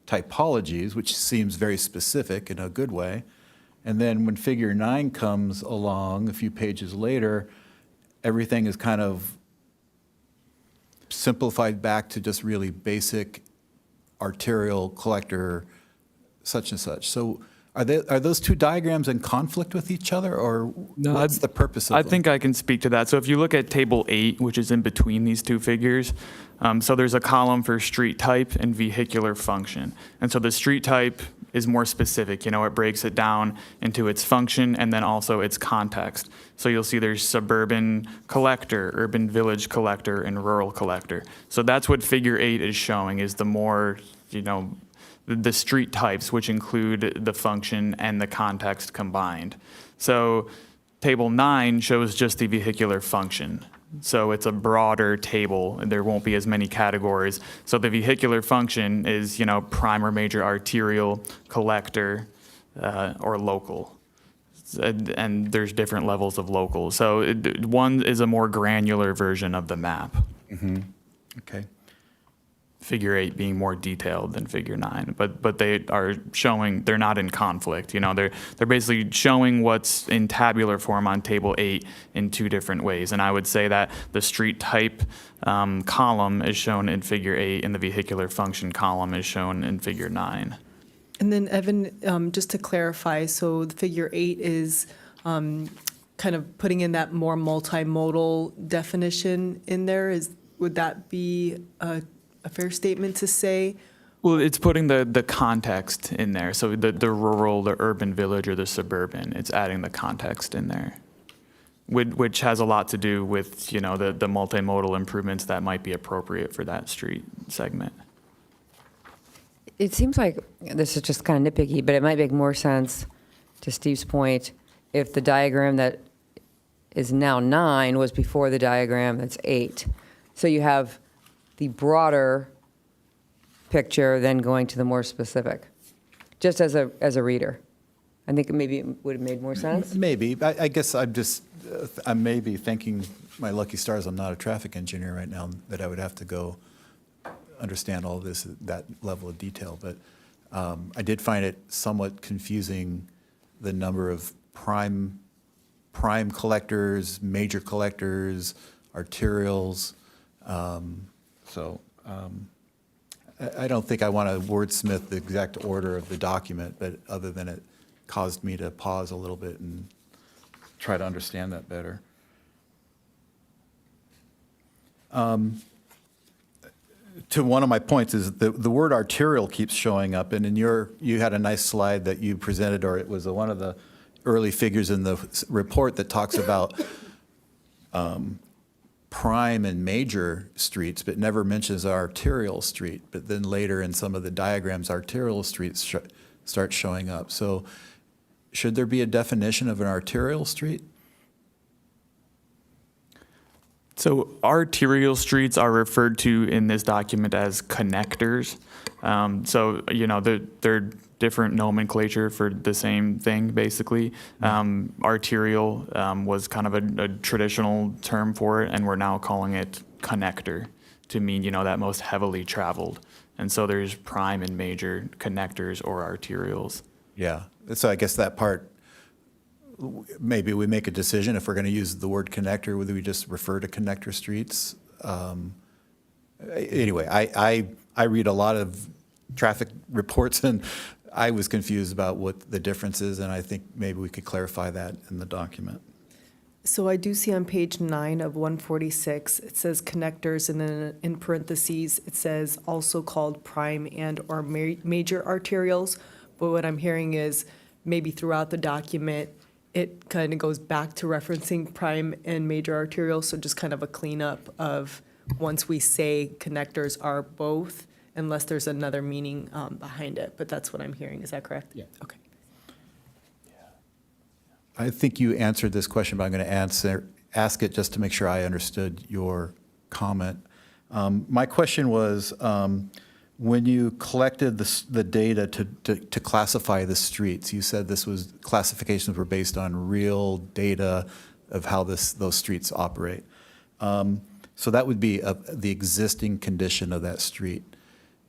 typologies, which seems very specific in a good way. And then when figure 9 comes along a few pages later, everything is kind of simplified back to just really basic arterial collector such and such. So are those two diagrams in conflict with each other, or what's the purpose of them? I think I can speak to that. So if you look at table 8, which is in between these two figures, so there's a column for street type and vehicular function. And so the street type is more specific. It breaks it down into its function and then also its context. So you'll see there's suburban collector, urban village collector, and rural collector. So that's what figure 8 is showing, is the more, the street types, which include the function and the context combined. So table 9 shows just the vehicular function. So it's a broader table, and there won't be as many categories. So the vehicular function is, prime or major arterial, collector, or local. And there's different levels of local. So one is a more granular version of the map. Mm-hmm. Okay. Figure 8 being more detailed than figure 9, but they are showing, they're not in conflict. They're basically showing what's in tabular form on table 8 in two different ways. And I would say that the street type column is shown in figure 8 and the vehicular function column is shown in figure 9. And then Evan, just to clarify, so the figure 8 is kind of putting in that more multimodal definition in there. Would that be a fair statement to say? Well, it's putting the context in there. So the rural, the urban village, or the suburban, it's adding the context in there, which has a lot to do with, the multimodal improvements that might be appropriate for that street segment. It seems like this is just kind of nitpicky, but it might make more sense, to Steve's point, if the diagram that is now 9 was before the diagram that's 8. So you have the broader picture, then going to the more specific, just as a reader. I think maybe it would have made more sense. Maybe. I guess I'm maybe thinking, my lucky stars, I'm not a traffic engineer right now, that I would have to go understand all this, that level of detail. But I did find it somewhat confusing, the number of prime collectors, major collectors, arterials. I don't think I want to wordsmith the exact order of the document, but other than it caused me to pause a little bit and try to understand that better. To one of my points is the word arterial keeps showing up, and you had a nice slide that you presented, or it was one of the early figures in the report that talks about prime and major streets, but never mentions arterial street. But then later in some of the diagrams, arterial streets start showing up. So should there be a definition of an arterial street? So arterial streets are referred to in this document as connectors. They're different nomenclature for the same thing, basically. Arterial was kind of a traditional term for it, and we're now calling it connector to mean, that most heavily traveled. And so there's prime and major connectors or arterials. Yeah, so I guess that part, maybe we make a decision if we're going to use the word connector, whether we just refer to connector streets. Anyway, I read a lot of traffic reports, and I was confused about what the difference is, and I think maybe we could clarify that in the document. So I do see on page 9 of 146, it says connectors, and then in parentheses, it says also called prime and/or major arterials. But what I'm hearing is maybe throughout the document, it kind of goes back to referencing prime and major arterials, so just kind of a cleanup of once we say connectors are both, unless there's another meaning behind it. But that's what I'm hearing. Is that correct? Yeah. Okay. I think you answered this question, but I'm going to ask it just to make sure I understood your comment. My question was, when you collected the data to classify the streets, you said classifications were based on real data of how those streets operate. So that would be the existing condition of that street.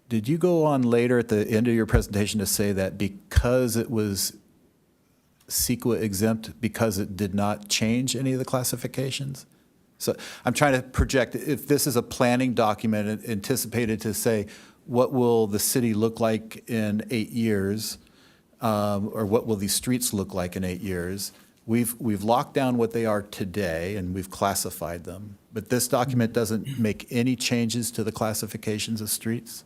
Did you go on later at the end of your presentation to say that because it was CEQA exempt, because it did not change any of the classifications? So I'm trying to project, if this is a planning document anticipated to say, what will the city look like in 8 years, or what will these streets look like in 8 years? We've locked down what they are today, and we've classified them. But this document doesn't make any changes to the classifications of streets?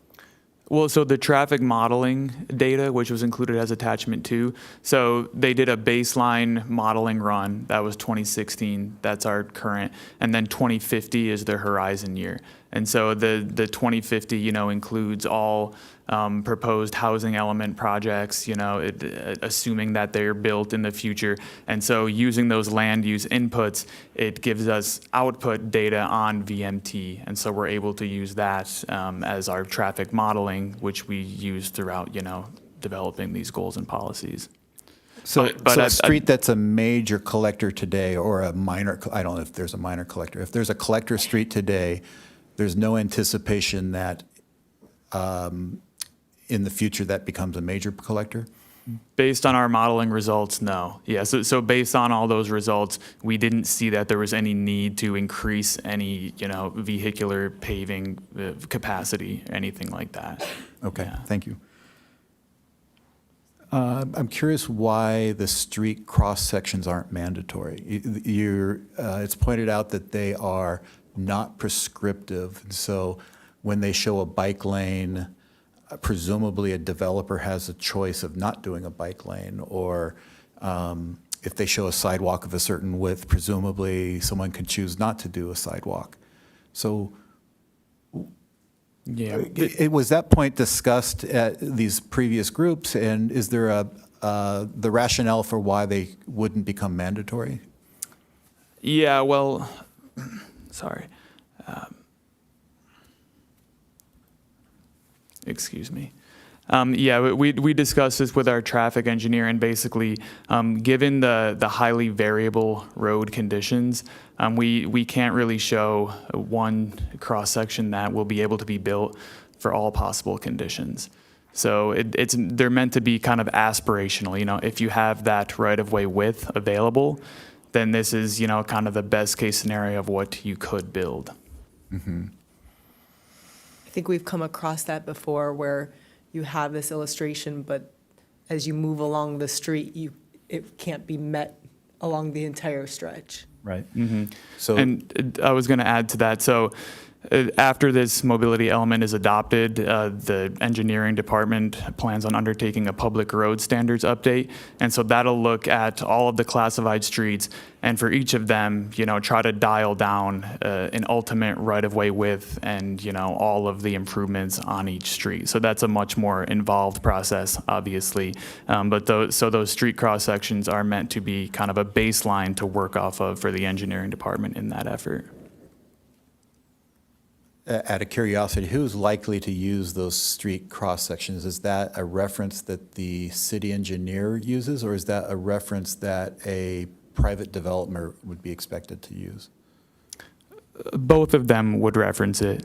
Well, so the traffic modeling data, which was included as attachment 2, so they did a baseline modeling run. That was 2016. That's our current. And then 2050 is the horizon year. And so the 2050, includes all proposed housing element projects, assuming that they're built in the future. And so using those land use inputs, it gives us output data on VMT. And so we're able to use that as our traffic modeling, which we use throughout, developing these goals and policies. So a street that's a major collector today, or a minor, I don't know if there's a minor collector. If there's a collector street today, there's no anticipation that in the future that becomes a major collector? Based on our modeling results, no. Yeah, so based on all those results, we didn't see that there was any need to increase any, vehicular paving capacity, anything like that. Okay, Yeah. thank you. I'm curious why the street cross-sections aren't mandatory. It's pointed out that they are not prescriptive, and so when they show a bike lane, presumably a developer has a choice of not doing a bike lane, or if they show a sidewalk of a certain width, presumably someone can choose not to do a sidewalk. So Yeah. was that point discussed at these previous groups, and is there the rationale for why they wouldn't become mandatory? Yeah, well, sorry. Excuse me. Yeah, we discussed this with our traffic engineer, and basically, given the highly variable road conditions, we can't really show one cross-section that will be able to be built for all possible conditions. So they're meant to be kind of aspirational. If you have that right-of-way width available, then this is, kind of the best-case scenario of what you could build. Mm-hmm. I think we've come across that before where you have this illustration, but as you move along the street, it can't be met along the entire stretch. Right. Mm-hmm. So, And I was going to add to that. So after this mobility element is adopted, the engineering department plans on undertaking a public road standards update. And so that'll look at all of the classified streets, and for each of them, try to dial down an ultimate right-of-way width and, all of the improvements on each street. So that's a much more involved process, obviously. But those street cross-sections are meant to be kind of a baseline to work off of for the engineering department in that effort. out of curiosity, who's likely to use those street cross-sections? Is that a reference that the city engineer uses, or is that a reference that a private developer would be expected to use? Both of them would reference it.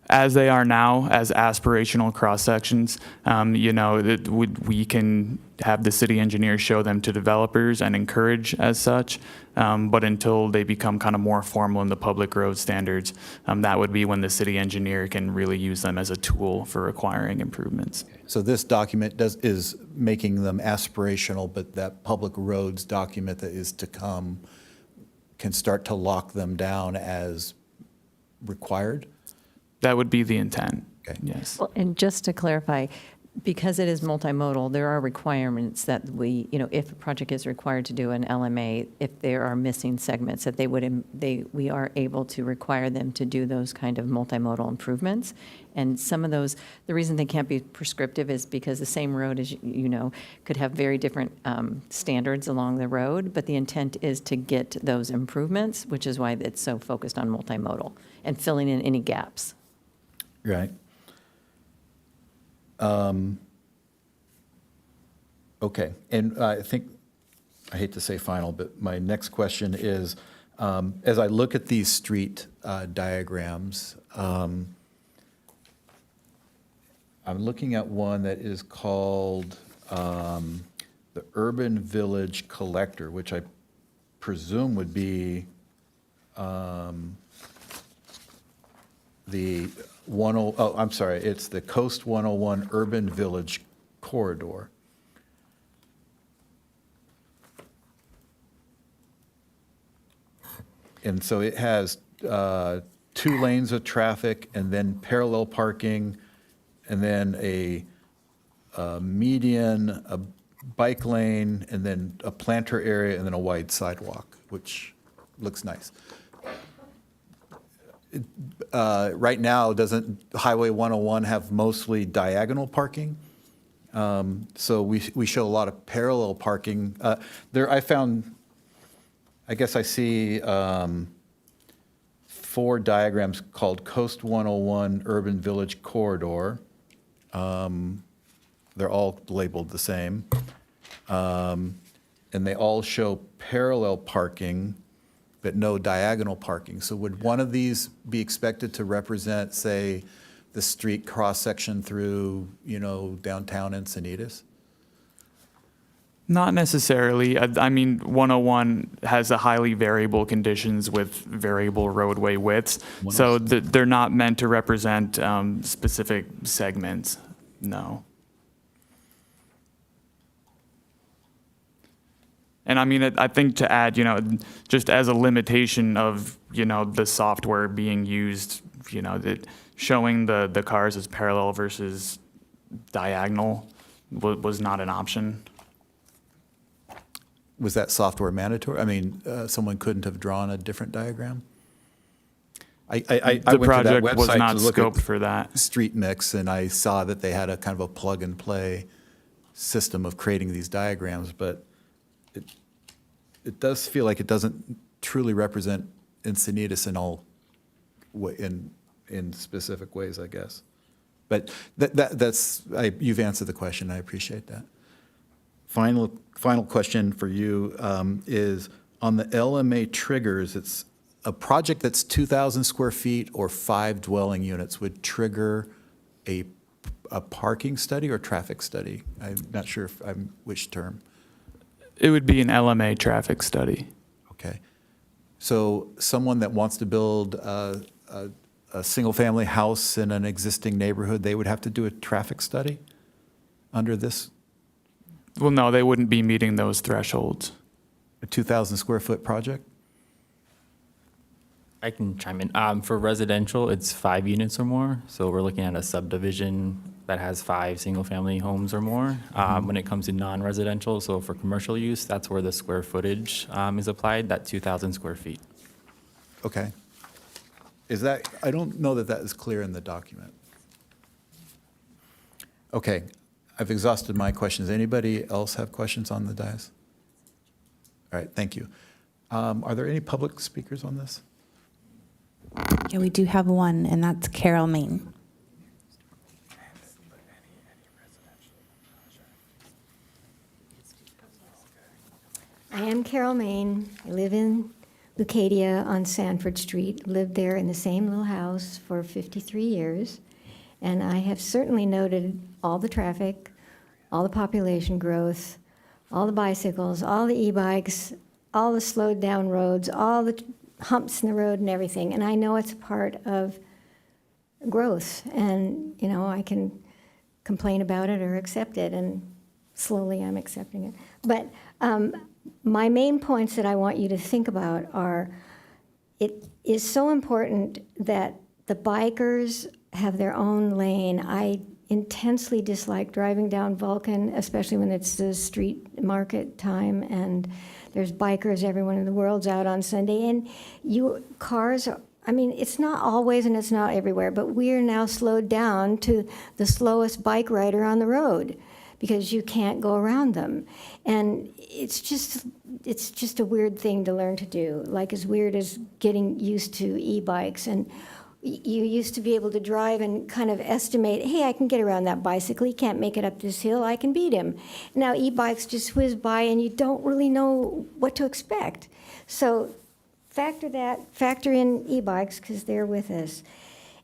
As they are now, as aspirational cross sections, we can have the city engineer show them to developers and encourage as such. But until they become kind of more formal in the public road standards, that would be when the city engineer can really use them as a tool for requiring improvements. So this document is making them aspirational, but that public roads document that is to come can start to lock them down as required? That would be the intent. Okay. Yes. Well, and just to clarify, because it is multimodal, there are requirements that we, if a project is required to do an LMA, if there are missing segments, that we are able to require them to do those kind of multimodal improvements. And some of those, the reason they can't be prescriptive is because the same road, as could have very different standards along the road, but the intent is to get those improvements, which is why it's so focused on multimodal and filling in any gaps. Right. Okay, and I think, I hate to say final, but my next question is, as I look at these street diagrams, I'm looking at one that is called the Urban Village Collector, which I presume would be it's the Coast 101 Urban Village Corridor. And so it has 2 lanes of traffic and then parallel parking and then a median, a bike lane, and then a planter area and then a wide sidewalk, which looks nice. Right now, doesn't Highway 101 have mostly diagonal parking? So we show a lot of parallel parking. I guess I see 4 diagrams called Coast 101 Urban Village Corridor. They're all labeled the same. And they all show parallel parking, but no diagonal parking. So would one of these be expected to represent, say, the street cross-section through, downtown Encinitas? Not necessarily. I mean, 101 has a highly variable conditions with variable roadway widths. So they're not meant to represent specific segments, no. And I mean, I think to add, just as a limitation of, the software being used, that showing the cars as parallel versus diagonal was not an option. Was that software mandatory? I mean, someone couldn't have drawn a different diagram? I The went to that project was website not to look at scoped for that. Street Mix, and I saw that they had a kind of a plug-and-play system of creating these diagrams, but it does feel like it doesn't truly represent Encinitas in specific ways, I guess. But you've answered the question. I appreciate that. Final question for you is on the LMA triggers. It's a project that's 2,000 square feet or 5 dwelling units would trigger a parking study or traffic study. I'm not sure which term. It would be an LMA traffic study. Okay. So someone that wants to build a single-family house in an existing neighborhood, they would have to do a traffic study under this? Well, no, they wouldn't be meeting those thresholds. A 2,000 square foot project? I can chime in. For residential, it's 5 units or more. So we're looking at a subdivision that has 5 single-family homes or more. When it comes to non-residential, so for commercial use, that's where the square footage is applied, that 2,000 square feet. Okay. I don't know that is clear in the document. Okay, I've exhausted my questions. Anybody else have questions on the dais? All right, thank you. Are there any public speakers on this? Yeah, we do have one, and that's Carol Main. I am Carol Main. I live in Lucadia on Sanford Street, lived there in the same little house for 53 years, and I have certainly noted all the traffic, all the population growth, all the bicycles, all the e-bikes, all the slowed down roads, all the humps in the road and everything, and I know it's a part of growth, and, you know, I can complain about it or accept it, and slowly I'm accepting it. But my main points that I want you to think about are, it is so important that the bikers have their own lane. I intensely dislike driving down Vulcan, especially when it's the street market time and there's bikers, everyone in the world's out on Sunday, and cars are, I mean, it's not always and it's not everywhere, but we are now slowed down to the slowest bike rider on the road because you can't go around them. And it's just a weird thing to learn to do, like as weird as getting used to e-bikes. And you used to be able to drive and kind of estimate, hey, I can get around that bicycle. He can't make it up this hill. I can beat him. Now e-bikes just whiz by and you don't really know what to expect. So factor in e-bikes because they're with us.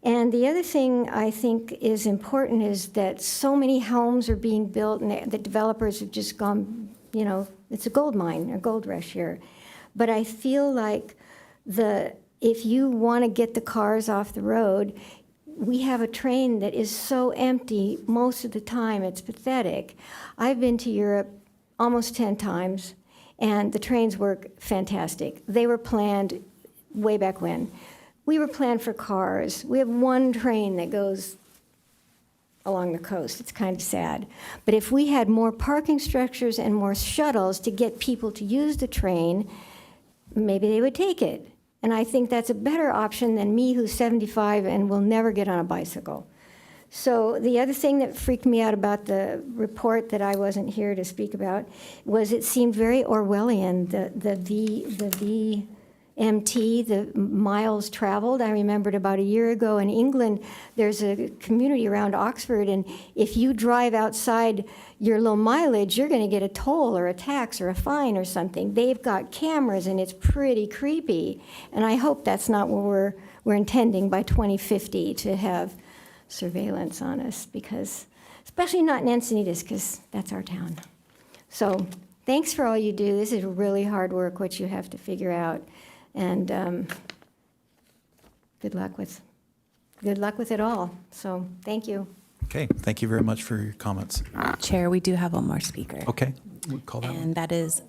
And the other thing I think is important is that so many homes are being built and the developers have just gone, you know, it's a gold mine, a gold rush here. But I feel like if you want to get the cars off the road, we have a train that is so empty most of the time, it's pathetic. I've been to Europe almost 10 times, and the trains work fantastic. They were planned way back when. We were planned for cars. We have one train that goes along the coast. It's kind of sad. But if we had more parking structures and more shuttles to get people to use the train, maybe they would take it. And I think that's a better option than me who's 75 and will never get on a bicycle. So the other thing that freaked me out about the report that I wasn't here to speak about was it seemed very Orwellian, the VMT, the miles traveled. I remembered about a year ago in England, there's a community around Oxford, and if you drive outside your low mileage, you're going to get a toll or a tax or a fine or something. They've got cameras, and it's pretty creepy. And I hope that's not what we're intending by 2050 to have surveillance on us, because, especially not in Encinitas, because that's our town. So thanks for all you do. This is really hard work, what you have to figure out. And good luck with it all. So thank you. Okay, thank you very much for your comments. Chair, we do have one more speaker. Okay, we'll call that one. And that is,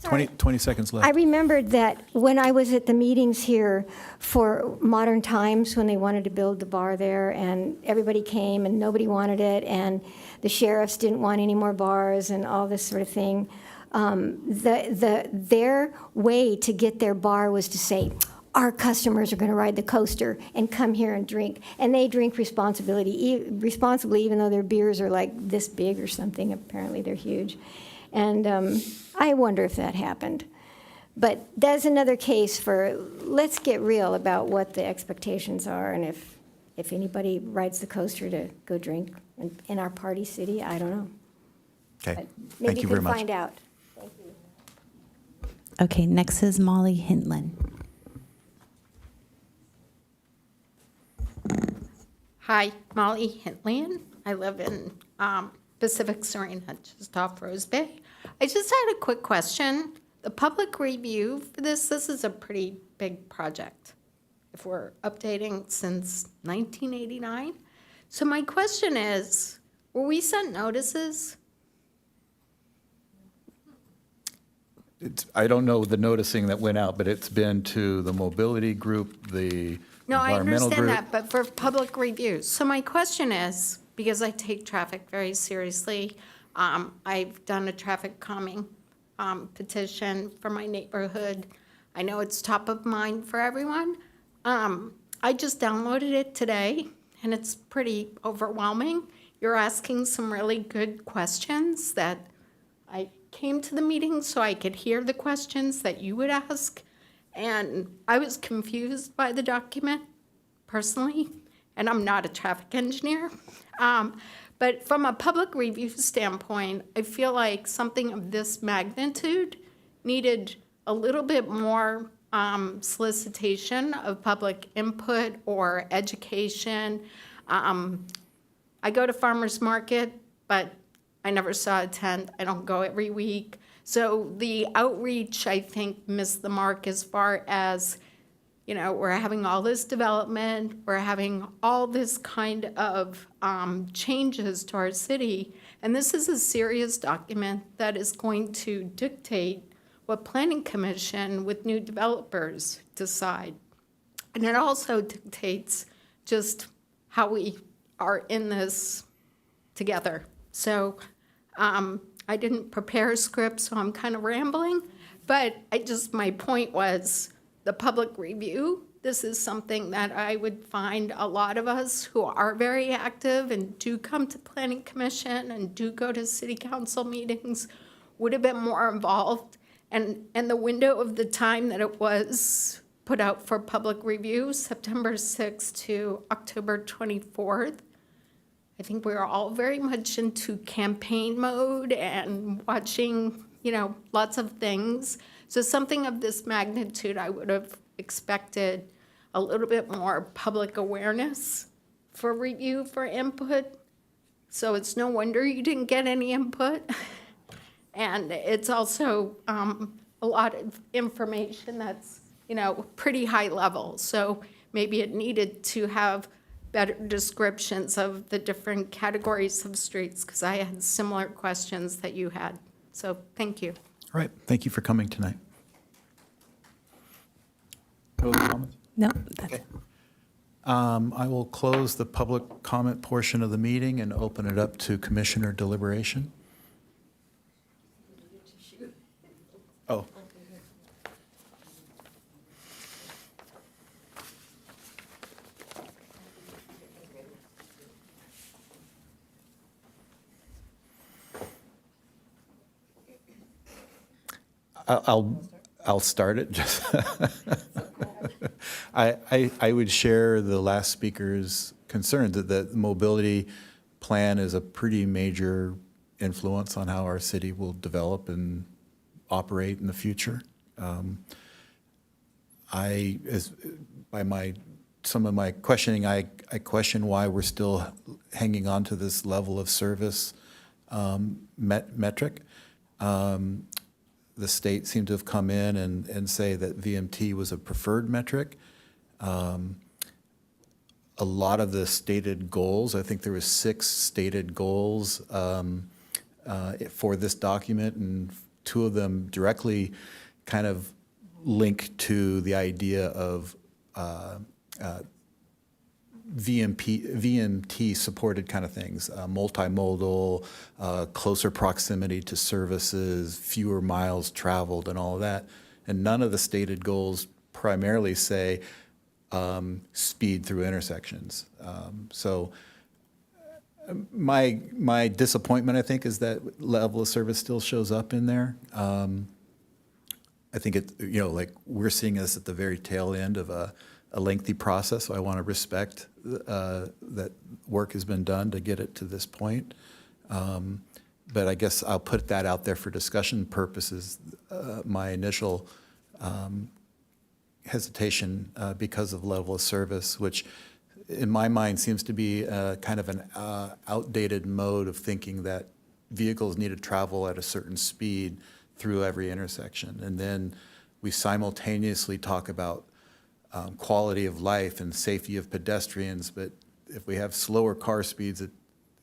20 seconds left. I remembered that when I was at the meetings here for Modern Times, when they wanted to build the bar there, and everybody came and nobody wanted it, and the sheriffs didn't want any more bars and all this sort of thing, their way to get their bar was to say, our customers are going to ride the coaster and come here and drink. And they drink responsibly, even though their beers are like this big or something. Apparently they're huge. And I wonder if that happened. But that's another case for, let's get real about what the expectations are, and if anybody rides the coaster to go drink in our party city, I don't know. Okay, But thank you very much. Maybe you can find out. Thank you. okay, next is Molly Hintland. Hi, Molly Hintland. I live in Pacific Serena, just off Rose Bay. I just had a quick question. The public review for this is a pretty big project if we're updating since 1989. So my question is, were we sent notices? I don't know the noticing that went out, but it's been to the mobility group, the No, I environmental understand group. that, but for public review. So my question is, because I take traffic very seriously, I've done a traffic calming petition for my neighborhood. I know it's top of mind for everyone. I just downloaded it today, and it's pretty overwhelming. You're asking some really good questions that I came to the meeting so I could hear the questions that you would ask. And I was confused by the document personally, and I'm not a traffic engineer. But from a public review standpoint, I feel like something of this magnitude needed a little bit more solicitation of public input or education. I go to farmers market, but I never saw a tent. I don't go every week. So the outreach, I think, missed the mark as far as, you know, we're having all this development, we're having all this kind of changes to our city, and this is a serious document that is going to dictate what Planning Commission with new developers decide. And it also dictates just how we are in this together. So I didn't prepare a script, so I'm kind of rambling, but my point was the public review. This is something that I would find a lot of us who are very active and do come to Planning Commission and do go to city council meetings would have been more involved. And the window of the time that it was put out for public review, September 6th to October 24th, I think we were all very much into campaign mode and watching, you know, lots of things. So something of this magnitude, I would have expected a little bit more public awareness for review, for input. So it's no wonder you didn't get any input. And it's also a lot of information that's, you know, pretty high level. So maybe it needed to have better descriptions of the different categories of streets, because I had similar questions that you had. So thank you. All right, thank you for coming tonight. No other comments? No, that's Okay. I will close the public comment portion of the meeting and open it up to commissioner deliberation. Oh. I'll start it. Just I would share the last speaker's concern that the mobility plan is a pretty major influence on how our city will develop and operate in the future. Some of my questioning, I question why we're still hanging on to this level of service metric. The state seemed to have come in and say that VMT was a preferred metric. A lot of the stated goals, I think there was 6 stated goals for this document, and 2 of them directly kind of link to the idea of VMT supported kind of things, multimodal, closer proximity to services, fewer miles traveled, and all of that. And none of the stated goals primarily say speed through intersections. So my disappointment, I think, is that level of service still shows up in there. I think it, you know, like we're seeing this at the very tail end of a lengthy process, so I want to respect that work has been done to get it to this point. But I guess I'll put that out there for discussion purposes. My initial hesitation because of level of service, which in my mind seems to be kind of an outdated mode of thinking that vehicles need to travel at a certain speed through every intersection. And then we simultaneously talk about quality of life and safety of pedestrians, but if we have slower car speeds, it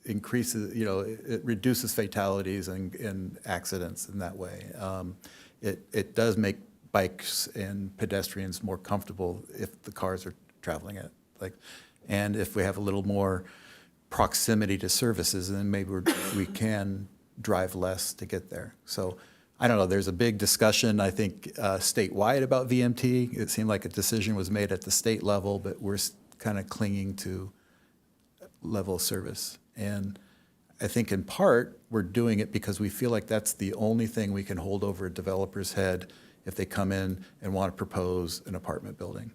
increases, you know, it reduces fatalities and accidents in that way. It does make bikes and pedestrians more comfortable if the cars are traveling at and if we have a little more proximity to services, then maybe we can drive less to get there. So I don't know, there's a big discussion, I think, statewide about VMT. It seemed like a decision was made at the state level, but we're kind of clinging to level of service. And I think in part, we're doing it because we feel like that's the only thing we can hold over a developer's head if they come in and want to propose an apartment building.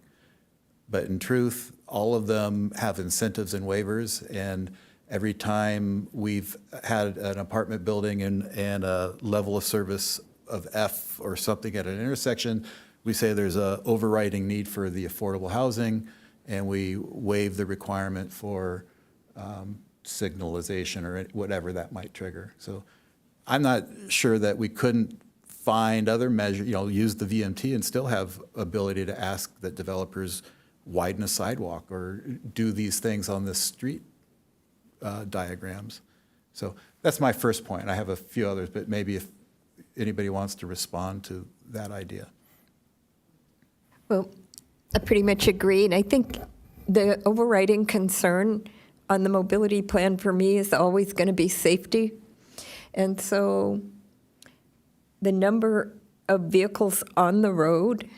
But in truth, all of them have incentives and waivers, and every time we've had an apartment building and a level of service of F or something at an intersection, we say there's a overriding need for the affordable housing, and we waive the requirement for signalization or whatever that might trigger. So I'm not sure that we couldn't find other measures, use the VMT and still have ability to ask that developers widen a sidewalk or do these things on the street diagrams. So that's my first point. I have a few others, but maybe if anybody wants to respond to that idea. Well, I pretty much agree, and I think the overriding concern on the mobility plan for me is always going to be safety. And so the number of vehicles on the road,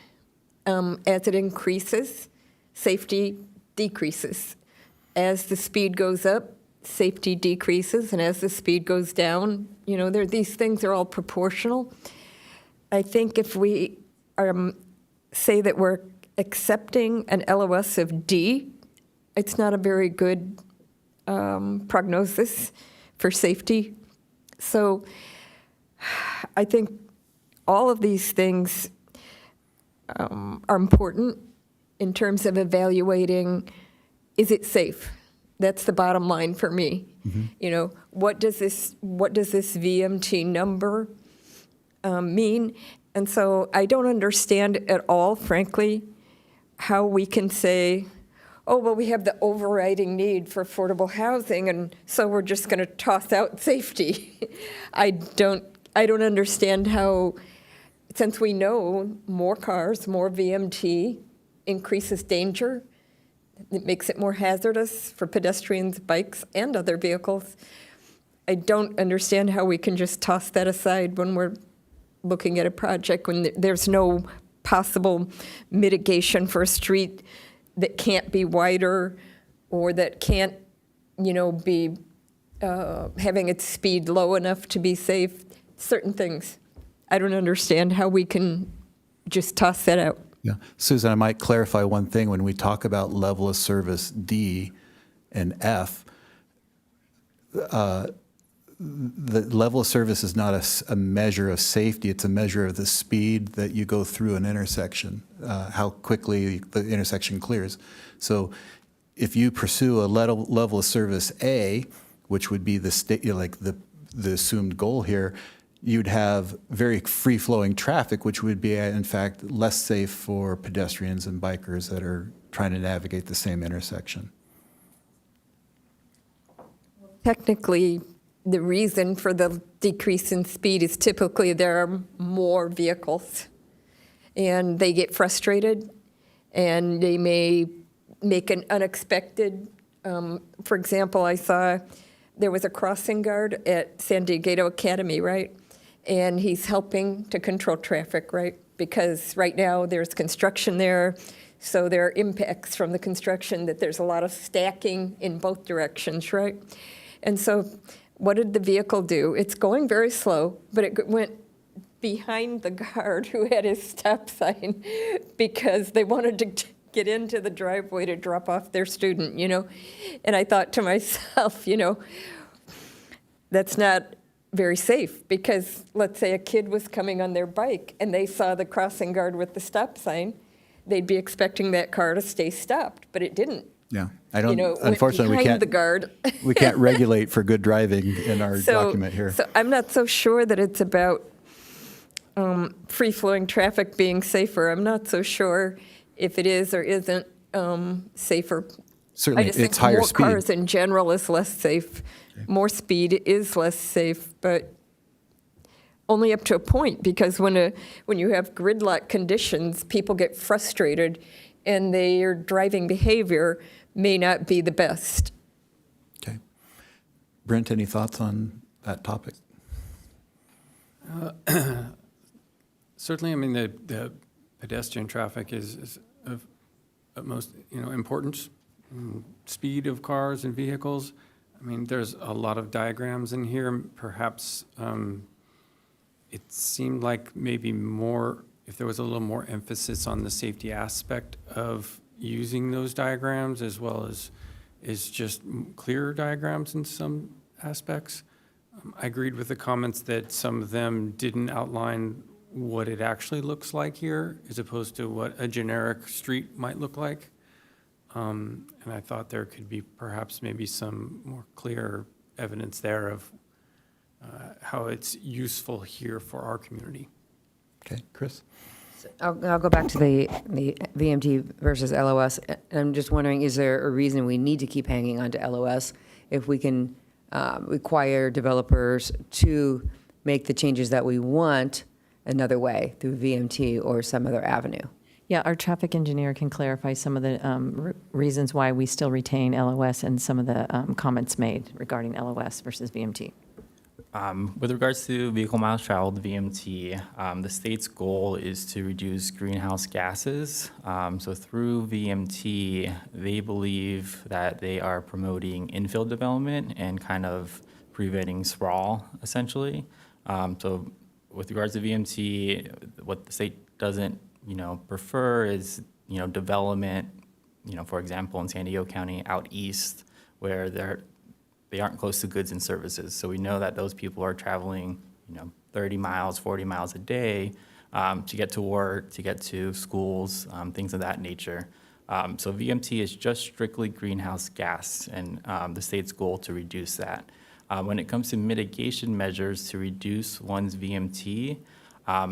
as it increases, safety decreases. As the speed goes up, safety decreases, and as the speed goes down, these things are all proportional. I think if we say that we're accepting an LOS of D, it's not a very good prognosis for safety. So I think all of these things are important in terms of evaluating, is it safe? That's the bottom line for me. Mm-hmm. What does this VMT number mean? And so I don't understand at all, frankly, how we can say, oh, well, we have the overriding need for affordable housing, and so we're just going to toss out safety. I don't understand how, since we know more cars, more VMT increases danger, it makes it more hazardous for pedestrians, bikes, and other vehicles. I don't understand how we can just toss that aside when we're looking at a project, when there's no possible mitigation for a street that can't be wider or that can't, be having its speed low enough to be safe. Certain things. I don't understand how we can just toss that out. Yeah. Susan, I might clarify one thing. When we talk about level of service D and F, the level of service is not a measure of safety. It's a measure of the speed that you go through an intersection, how quickly the intersection clears. So if you pursue a level of service A, which would be the assumed goal here, you'd have very free-flowing traffic, which would be, in fact, less safe for pedestrians and bikers that are trying to navigate the same intersection. Technically, the reason for the decrease in speed is typically there are more vehicles, and they get frustrated, and they may make an unexpected, for example, I saw there was a crossing guard at San Diego Academy, right? And he's helping to control traffic, right? Because right now there's construction there, so there are impacts from the construction that there's a lot of stacking in both directions, right? And so what did the vehicle do? It's going very slow, but it went behind the guard who had his stop sign because they wanted to get into the driveway to drop off their student, And I thought to myself, that's not very safe, because let's say a kid was coming on their bike and they saw the crossing guard with the stop sign, they'd be expecting that car to stay stopped, but it didn't. Yeah, I don't. Went Unfortunately, behind the guard. we can't regulate for good driving in our document here. So I'm not so sure that it's about free-flowing traffic being safer. I'm not so sure if it is or isn't safer. Certainly, I just it's think higher more speed. cars in general is less safe. Okay. More speed is less safe, but only up to a point, because when you have gridlock conditions, people get frustrated, and their driving behavior may not be the best. Okay. Brent, any thoughts on that topic? Certainly, I mean, the pedestrian traffic is of utmost, importance. Speed of cars and vehicles. I mean, there's a lot of diagrams in here. Perhaps it seemed like maybe if there was a little more emphasis on the safety aspect of using those diagrams, as well as just clearer diagrams in some aspects. I agreed with the comments that some of them didn't outline what it actually looks like here, as opposed to what a generic street might look like. And I thought there could be perhaps maybe some more clear evidence there of how it's useful here for our community. Okay, Chris? I'll go back to the VMT versus LOS. I'm just wondering, is there a reason we need to keep hanging on to LOS if we can require developers to make the changes that we want another way through VMT or some other avenue? Yeah, our traffic engineer can clarify some of the reasons why we still retain LOS and some of the comments made regarding LOS versus VMT. With regards to vehicle miles traveled, VMT, the state's goal is to reduce greenhouse gases. So through VMT, they believe that they are promoting infill development and kind of preventing sprawl, essentially. So with regards to VMT, what the state doesn't, prefer is, development, for example, in San Diego County out east, where they aren't close to goods and services. So we know that those people are traveling, 30 miles, 40 miles a day to get to work, to get to schools, things of that nature. So VMT is just strictly greenhouse gas, and the state's goal to reduce that. When it comes to mitigation measures to reduce one's VMT,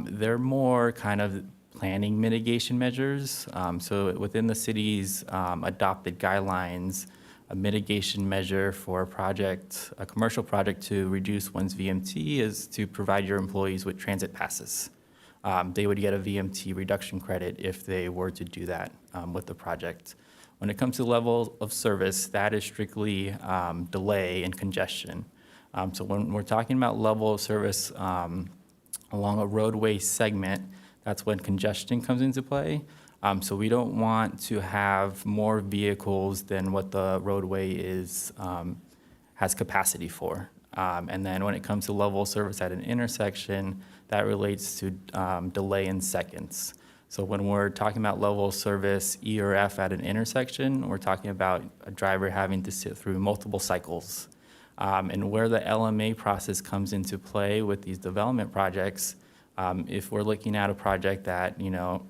they're more kind of planning mitigation measures. So within the city's adopted guidelines, a mitigation measure for a commercial project to reduce one's VMT is to provide your employees with transit passes. They would get a VMT reduction credit if they were to do that with the project. When it comes to level of service, that is strictly delay and congestion. So when we're talking about level of service along a roadway segment, that's when congestion comes into play. So we don't want to have more vehicles than what the roadway has capacity for. And then when it comes to level of service at an intersection, that relates to delay in seconds. So when we're talking about level of service E or F at an intersection, we're talking about a driver having to sit through multiple cycles. And where the LMA process comes into play with these development projects, if we're looking at a project that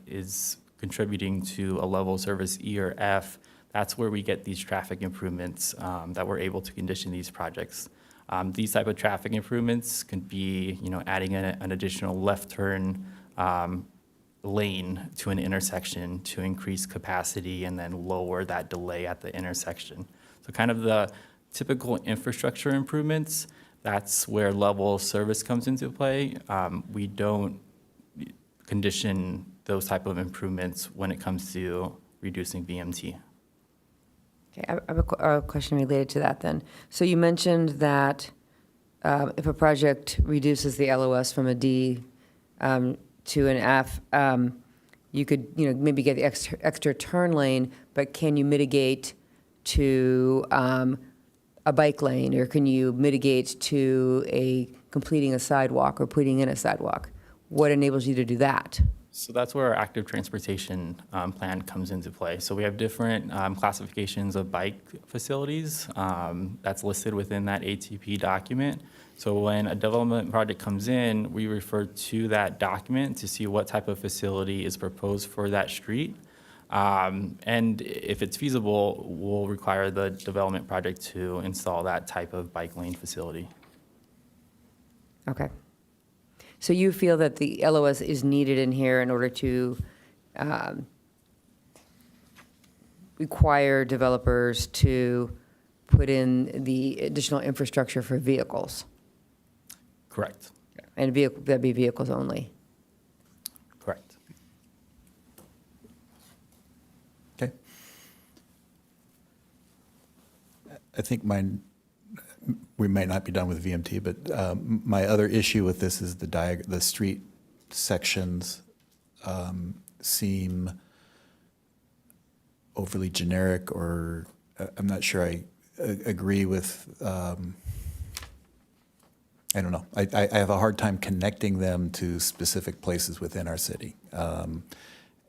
is contributing to a level of service E or F, that's where we get these traffic improvements that we're able to condition these projects. These type of traffic improvements can be, adding an additional left turn lane to an intersection to increase capacity and then lower that delay at the intersection. So kind of the typical infrastructure improvements, that's where level of service comes into play. We don't condition those type of improvements when it comes to reducing VMT. Okay, I have a question related to that then. So you mentioned that if a project reduces the LOS from a D to an F, you could maybe get the extra turn lane, but can you mitigate to a bike lane, or can you mitigate to completing a sidewalk or putting in a sidewalk? What enables you to do that? So that's where our active transportation plan comes into play. So we have different classifications of bike facilities that's listed within that ATP document. So when a development project comes in, we refer to that document to see what type of facility is proposed for that street. And if it's feasible, we'll require the development project to install that type of bike lane facility. Okay. So you feel that the LOS is needed in here in order to require developers to put in the additional infrastructure for vehicles? Correct. And that'd be vehicles only? Correct. Okay. I think we might not be done with VMT, but my other issue with this is the street sections seem overly generic, or I'm not sure I agree with, I don't know. I have a hard time connecting them to specific places within our city.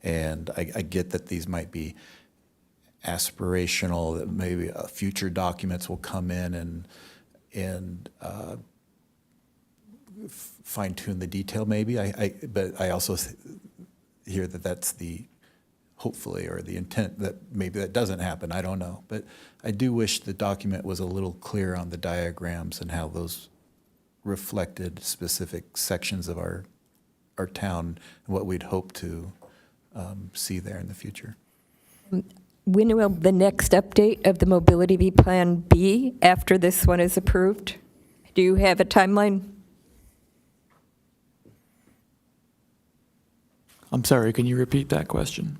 And I get that these might be aspirational, that maybe future documents will come in and fine tune the detail maybe. But I also hear that that's the, hopefully, or the intent that maybe that doesn't happen. I don't know. But I do wish the document was a little clearer on the diagrams and how those reflected specific sections of our town and what we'd hope to see there in the future. When will the next update of the mobility plan be after this one is approved? Do you have a timeline? I'm sorry, can you repeat that question?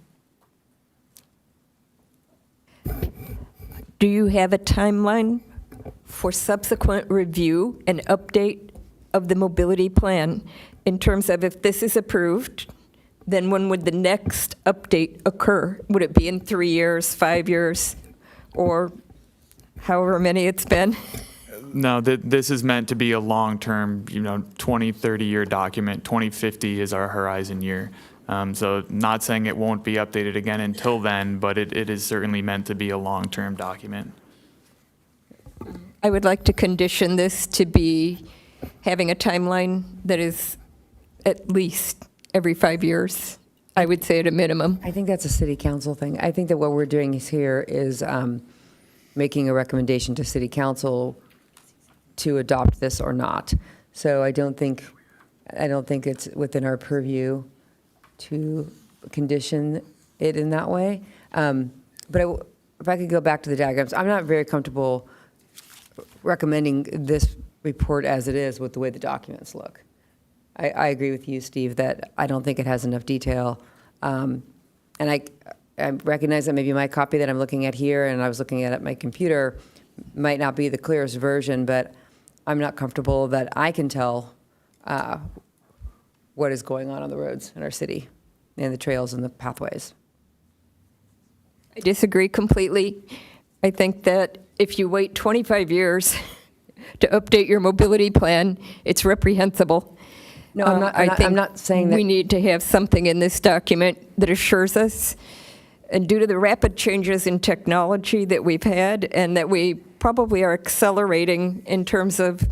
Do you have a timeline for subsequent review and update of the mobility plan in terms of if this is approved, then when would the next update occur? Would it be in 3 years, 5 years, or however many it's been? No, this is meant to be a long-term, 20, 30-year document. 2050 is our horizon year. So not saying it won't be updated again until then, but it is certainly meant to be a long-term document. I would like to condition this to be having a timeline that is at least every 5 years, I would say at a minimum. I think that's a city council thing. I think that what we're doing here is making a recommendation to city council to adopt this or not. So I don't think it's within our purview to condition it in that way. But if I could go back to the diagrams, I'm not very comfortable recommending this report as it is with the way the documents look. I agree with you, Steve, that I don't think it has enough detail. And I recognize that maybe my copy that I'm looking at here and I was looking at my computer might not be the clearest version, but I'm not comfortable that I can tell what is going on the roads in our city and the trails and the pathways. I disagree completely. I think that if you wait 25 years to update your mobility plan, it's reprehensible. No, I'm not saying that. We need to have something in this document that assures us, and due to the rapid changes in technology that we've had and that we probably are accelerating in terms of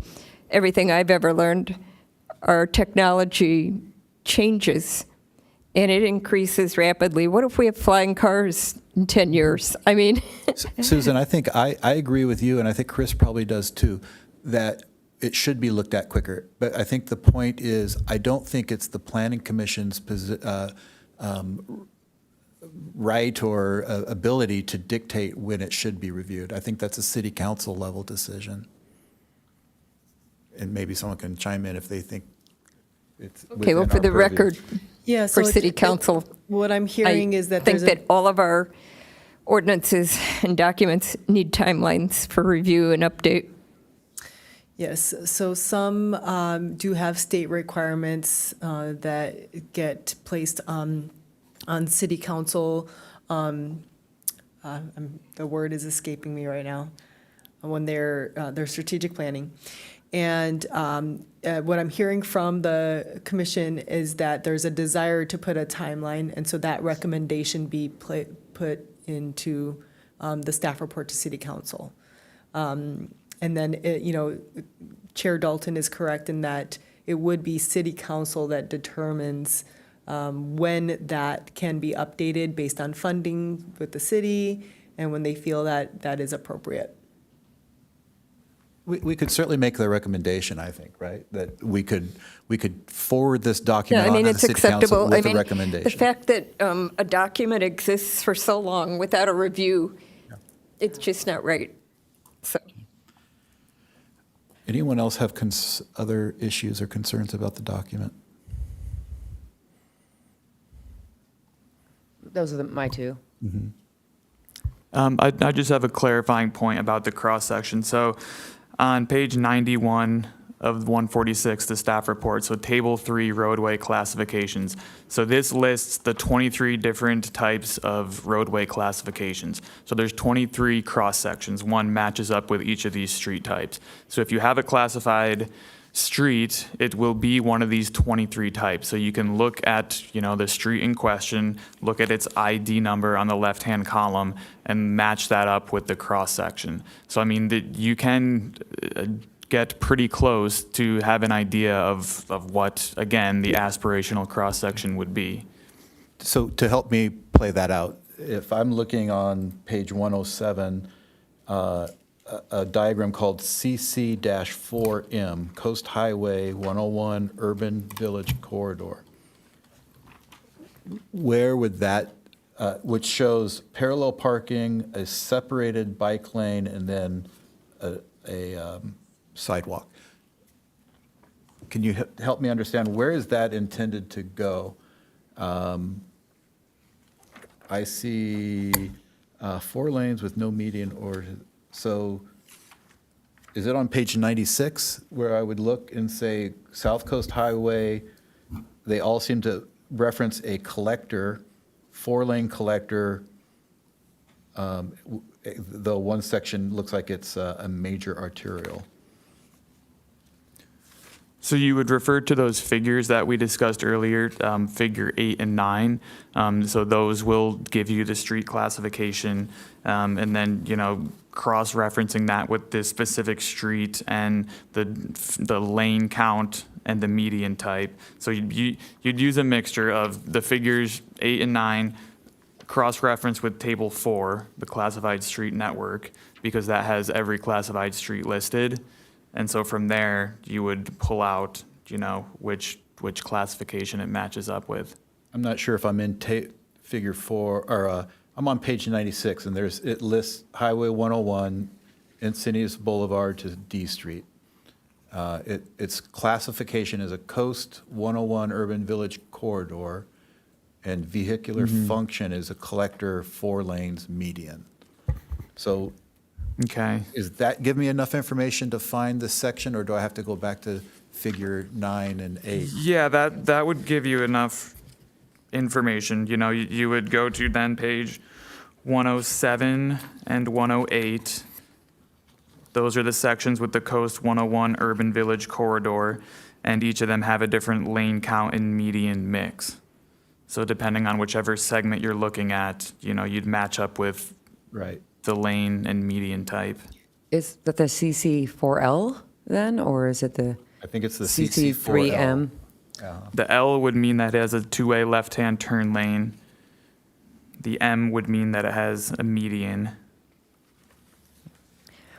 everything I've ever learned, our technology changes and it increases rapidly. What if we have flying cars in 10 years? I mean. Susan, I think I agree with you, and I think Chris probably does too, that it should be looked at quicker. But I think the point is, I don't think it's the Planning Commission's right or ability to dictate when it should be reviewed. I think that's a city council level decision. And maybe someone can chime in if they think it's Okay, well, within for our the purview. record, Yeah, for so city council, what I'm hearing is that I think there's a, that all of our ordinances and documents need timelines for review and update. yes, so some do have state requirements that get placed on city council. The word is escaping me right now, when they're strategic planning. And what I'm hearing from the commission is that there's a desire to put a timeline, and so that recommendation be put into the staff report to city council. And then, Chair Dalton is correct in that it would be city council that determines when that can be updated based on funding with the city and when they feel that that is appropriate. We could certainly make the recommendation, I think, right? That we could forward this document Yeah, I on mean, to the it's city council acceptable. with I a mean, recommendation. the fact that a document exists for so long without a review, it's just not right. So. Anyone else have other issues or concerns about the document? Those are my two. I just have a clarifying point about the cross-section. So on page 91 of 146, the staff report, so table 3 roadway classifications. So this lists the 23 different types of roadway classifications. So there's 23 cross-sections. One matches up with each of these street types. So if you have a classified street, it will be one of these 23 types. So you can look at, the street in question, look at its ID number on the left-hand column, and match that up with the cross-section. So I mean, you can get pretty close to have an idea of what, again, the aspirational cross-section would be. So to help me play that out, if I'm looking on page 107, a diagram called CC-4M, Coast Highway 101 Urban Village Corridor, where would that, which shows parallel parking, a separated bike lane, and then a sidewalk. Can you help me understand, where is that intended to go? I see 4 lanes with no median, or, so is it on page 96 where I would look and say South Coast Highway, they all seem to reference a collector, 4-lane collector, though one section looks like it's a major arterial. So you would refer to those figures that we discussed earlier, figure 8 and 9. So those will give you the street classification, and then, you know, cross-referencing that with the specific street and the lane count and the median type. So you'd use a mixture of the figures 8 and 9, cross-reference with table 4, the classified street network, because that has every classified street listed. And so from there, you would pull out, you know, which classification it matches up with. I'm not sure if I'm in figure 4, or I'm on page 96, and it lists Highway 101, Encinitas Boulevard to D Street. Its classification is a Coast 101 Urban Village Corridor, and vehicular function is a collector 4 lanes median. So Okay. is that give me enough information to find this section, or do I have to go back to figure 9 and 8? Yeah, that would give you enough information. You know, you would go to then page 107 and 108. Those are the sections with the Coast 101 Urban Village Corridor, and each of them have a different lane count and median mix. So depending on whichever segment you're looking at, you know, you'd match up with Right. the lane and median type. Is that the CC4L then, or is it the I think it's the CC3M? The L would mean that it has a 2-way left-hand turn lane. The M would mean that it has a median.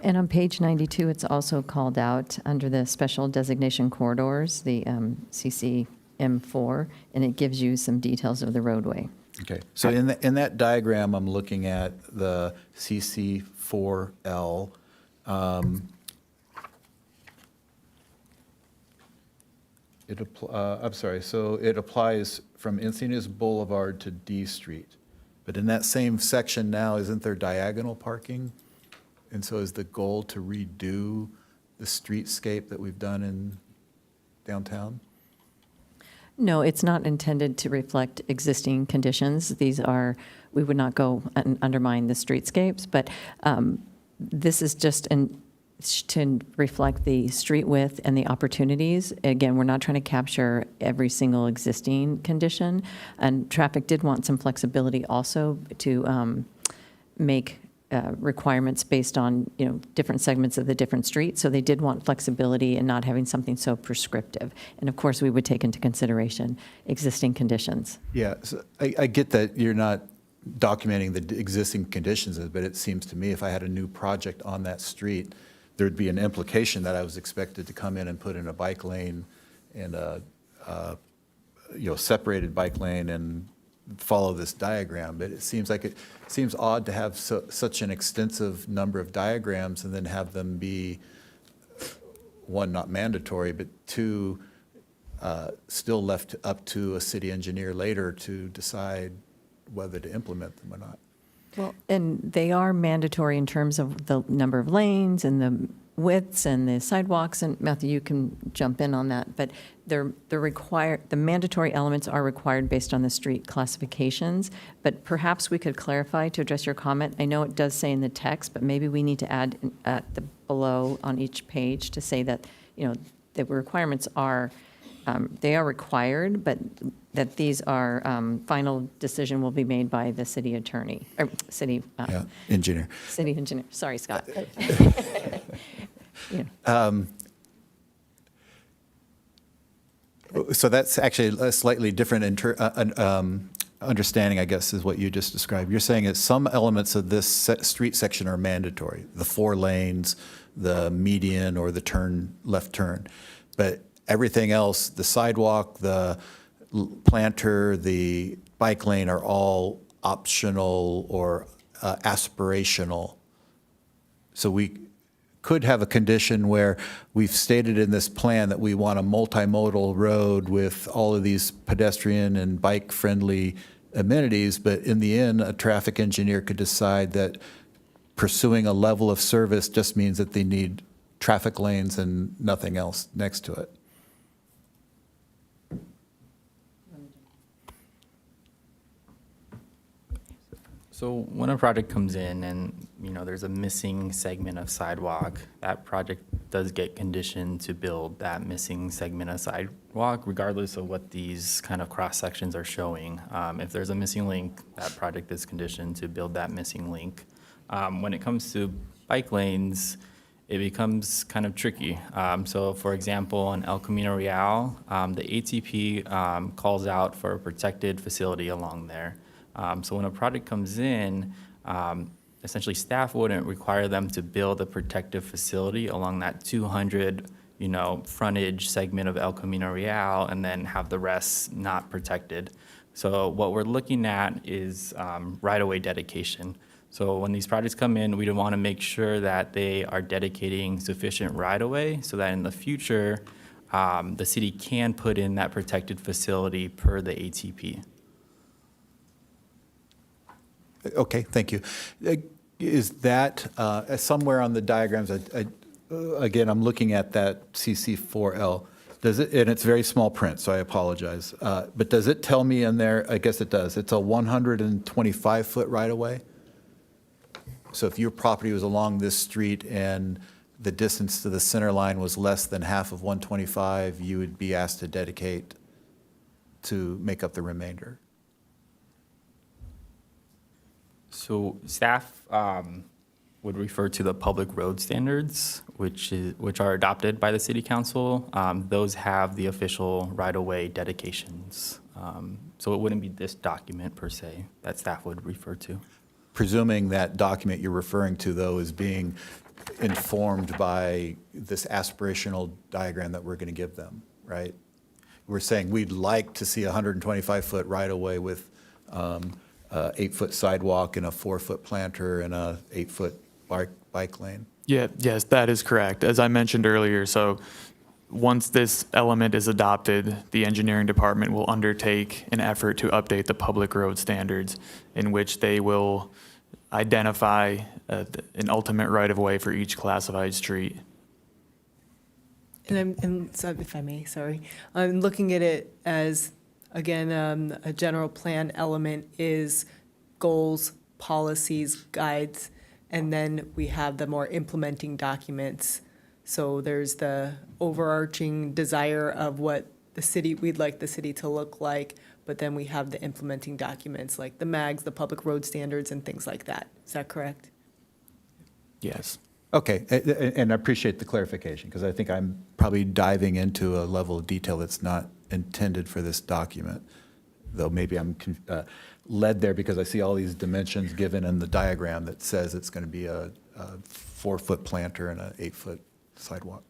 And on page 92, it's also called out under the special designation corridors, the CCM4, and it gives you some details of the roadway. Okay, so in that diagram, I'm looking at the CC4L. I'm sorry, so it applies from Encinitas Boulevard to D Street. But in that same section now, isn't there diagonal parking? And so is the goal to redo the streetscape that we've done in downtown? No, it's not intended to reflect existing conditions. These are, we would not go and undermine the streetscapes, but this is just to reflect the street width and the opportunities. Again, we're not trying to capture every single existing condition, and traffic did want some flexibility also to make requirements based on, you know, different segments of the different streets. So they did want flexibility and not having something so prescriptive. And of course, we would take into consideration existing conditions. Yeah, so I get that you're not documenting the existing conditions, but it seems to me if I had a new project on that street, there'd be an implication that I was expected to come in and put in a bike lane and a separated bike lane and follow this diagram. But it seems odd to have such an extensive number of diagrams and then have them be, 1, not mandatory, but 2, still left up to a city engineer later to decide whether to implement them or not. Well, and they are mandatory in terms of the number of lanes and the widths and the sidewalks, and Matthew, you can jump in on that, but the mandatory elements are required based on the street classifications, but perhaps we could clarify to address your comment. I know it does say in the text, but maybe we need to add at the below on each page to say that, you know, the requirements are, they are required, but that these are, final decision will be made by the city attorney, or city. Engineer. City engineer, sorry, Scott. So that's actually a slightly different understanding, I guess, is what you just described. You're saying that some elements of this street section are mandatory, the 4 lanes, the median or the left turn. But everything else, the sidewalk, the planter, the bike lane are all optional or aspirational. So we could have a condition where we've stated in this plan that we want a multimodal road with all of these pedestrian and bike-friendly amenities, but in the end, a traffic engineer could decide that pursuing a level of service just means that they need traffic lanes and nothing else next to it. So when a project comes in and, there's a missing segment of sidewalk, that project does get conditioned to build that missing segment of sidewalk, regardless of what these kind of cross sections are showing. If there's a missing link, that project is conditioned to build that missing link. When it comes to bike lanes, it becomes kind of tricky. So for example, on El Camino Real, the ATP calls out for a protected facility along there. So when a project comes in, essentially staff wouldn't require them to build a protective facility along that 200, frontage segment of El Camino Real and then have the rest not protected. So what we're looking at is right-of-way dedication. So when these projects come in, we want to make sure that they are dedicating sufficient right-of-way so that in the future, the city can put in that protected facility per the ATP. Okay, thank you. Is that somewhere on the diagrams? Again, I'm looking at that CC4L. Does it? And it's very small print, so I apologize. But does it tell me in there? I guess it does. It's a 125-foot right-of-way. So if your property was along this street and the distance to the center line was less than half of 125, you would be asked to dedicate to make up the remainder. So staff would refer to the public road standards, which are adopted by the city council. Those have the official right-of-way dedications. So it wouldn't be this document per se that staff would refer to. Presuming that document you're referring to, though, is being informed by this aspirational diagram that we're going to give them, right? We're saying we'd like to see a 125-foot right-of-way with 8-foot sidewalk and a 4-foot planter and a 8-foot bike lane. Yes, that is correct. As I mentioned earlier, so once this element is adopted, the engineering department will undertake an effort to update the public road standards in which they will identify an ultimate right-of-way for each classified street. And so if I may, sorry, I'm looking at it as, again, a general plan element is goals, policies, guides, and then we have the more implementing documents. So there's the overarching desire of what we'd like the city to look like, but then we have the implementing documents like the MAGs, the public road standards, and things like that. Is that correct? Yes. Okay, and I appreciate the clarification, because I think I'm probably diving into a level of detail that's not intended for this document, though maybe I'm led there because I see all these dimensions given in the diagram that says it's going to be a 4-foot planter and an 8-foot sidewalk.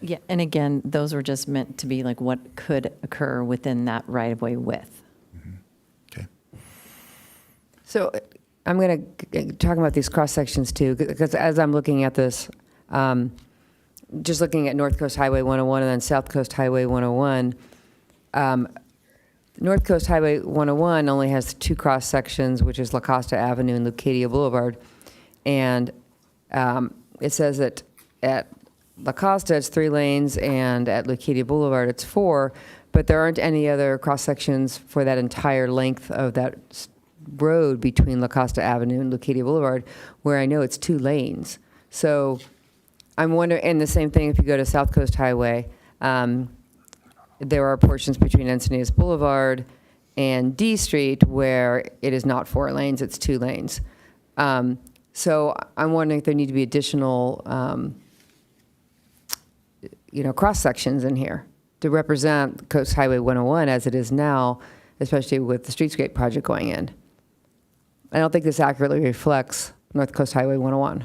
Yeah, and again, those were just meant to be like what could occur within that right-of-way width. Okay. So I'm going to talk about these cross sections too, because as I'm looking at this, just looking at North Coast Highway 101 and then South Coast Highway 101, North Coast Highway 101 only has 2 cross sections, which is La Costa Avenue and Lucadia Boulevard. And it says that at La Costa it's 3 lanes and at Lucadia Boulevard it's 4, but there aren't any other cross sections for that entire length of that road between La Costa Avenue and Lucadia Boulevard, where I know it's 2 lanes. So I'm wondering, and the same thing if you go to South Coast Highway, there are portions between Encinitas Boulevard and D Street where it is not 4 lanes, it's 2 lanes. So I'm wondering if there need to be additional cross sections in here to represent Coast Highway 101 as it is now, especially with the streetscape project going in. I don't think this accurately reflects North Coast Highway 101.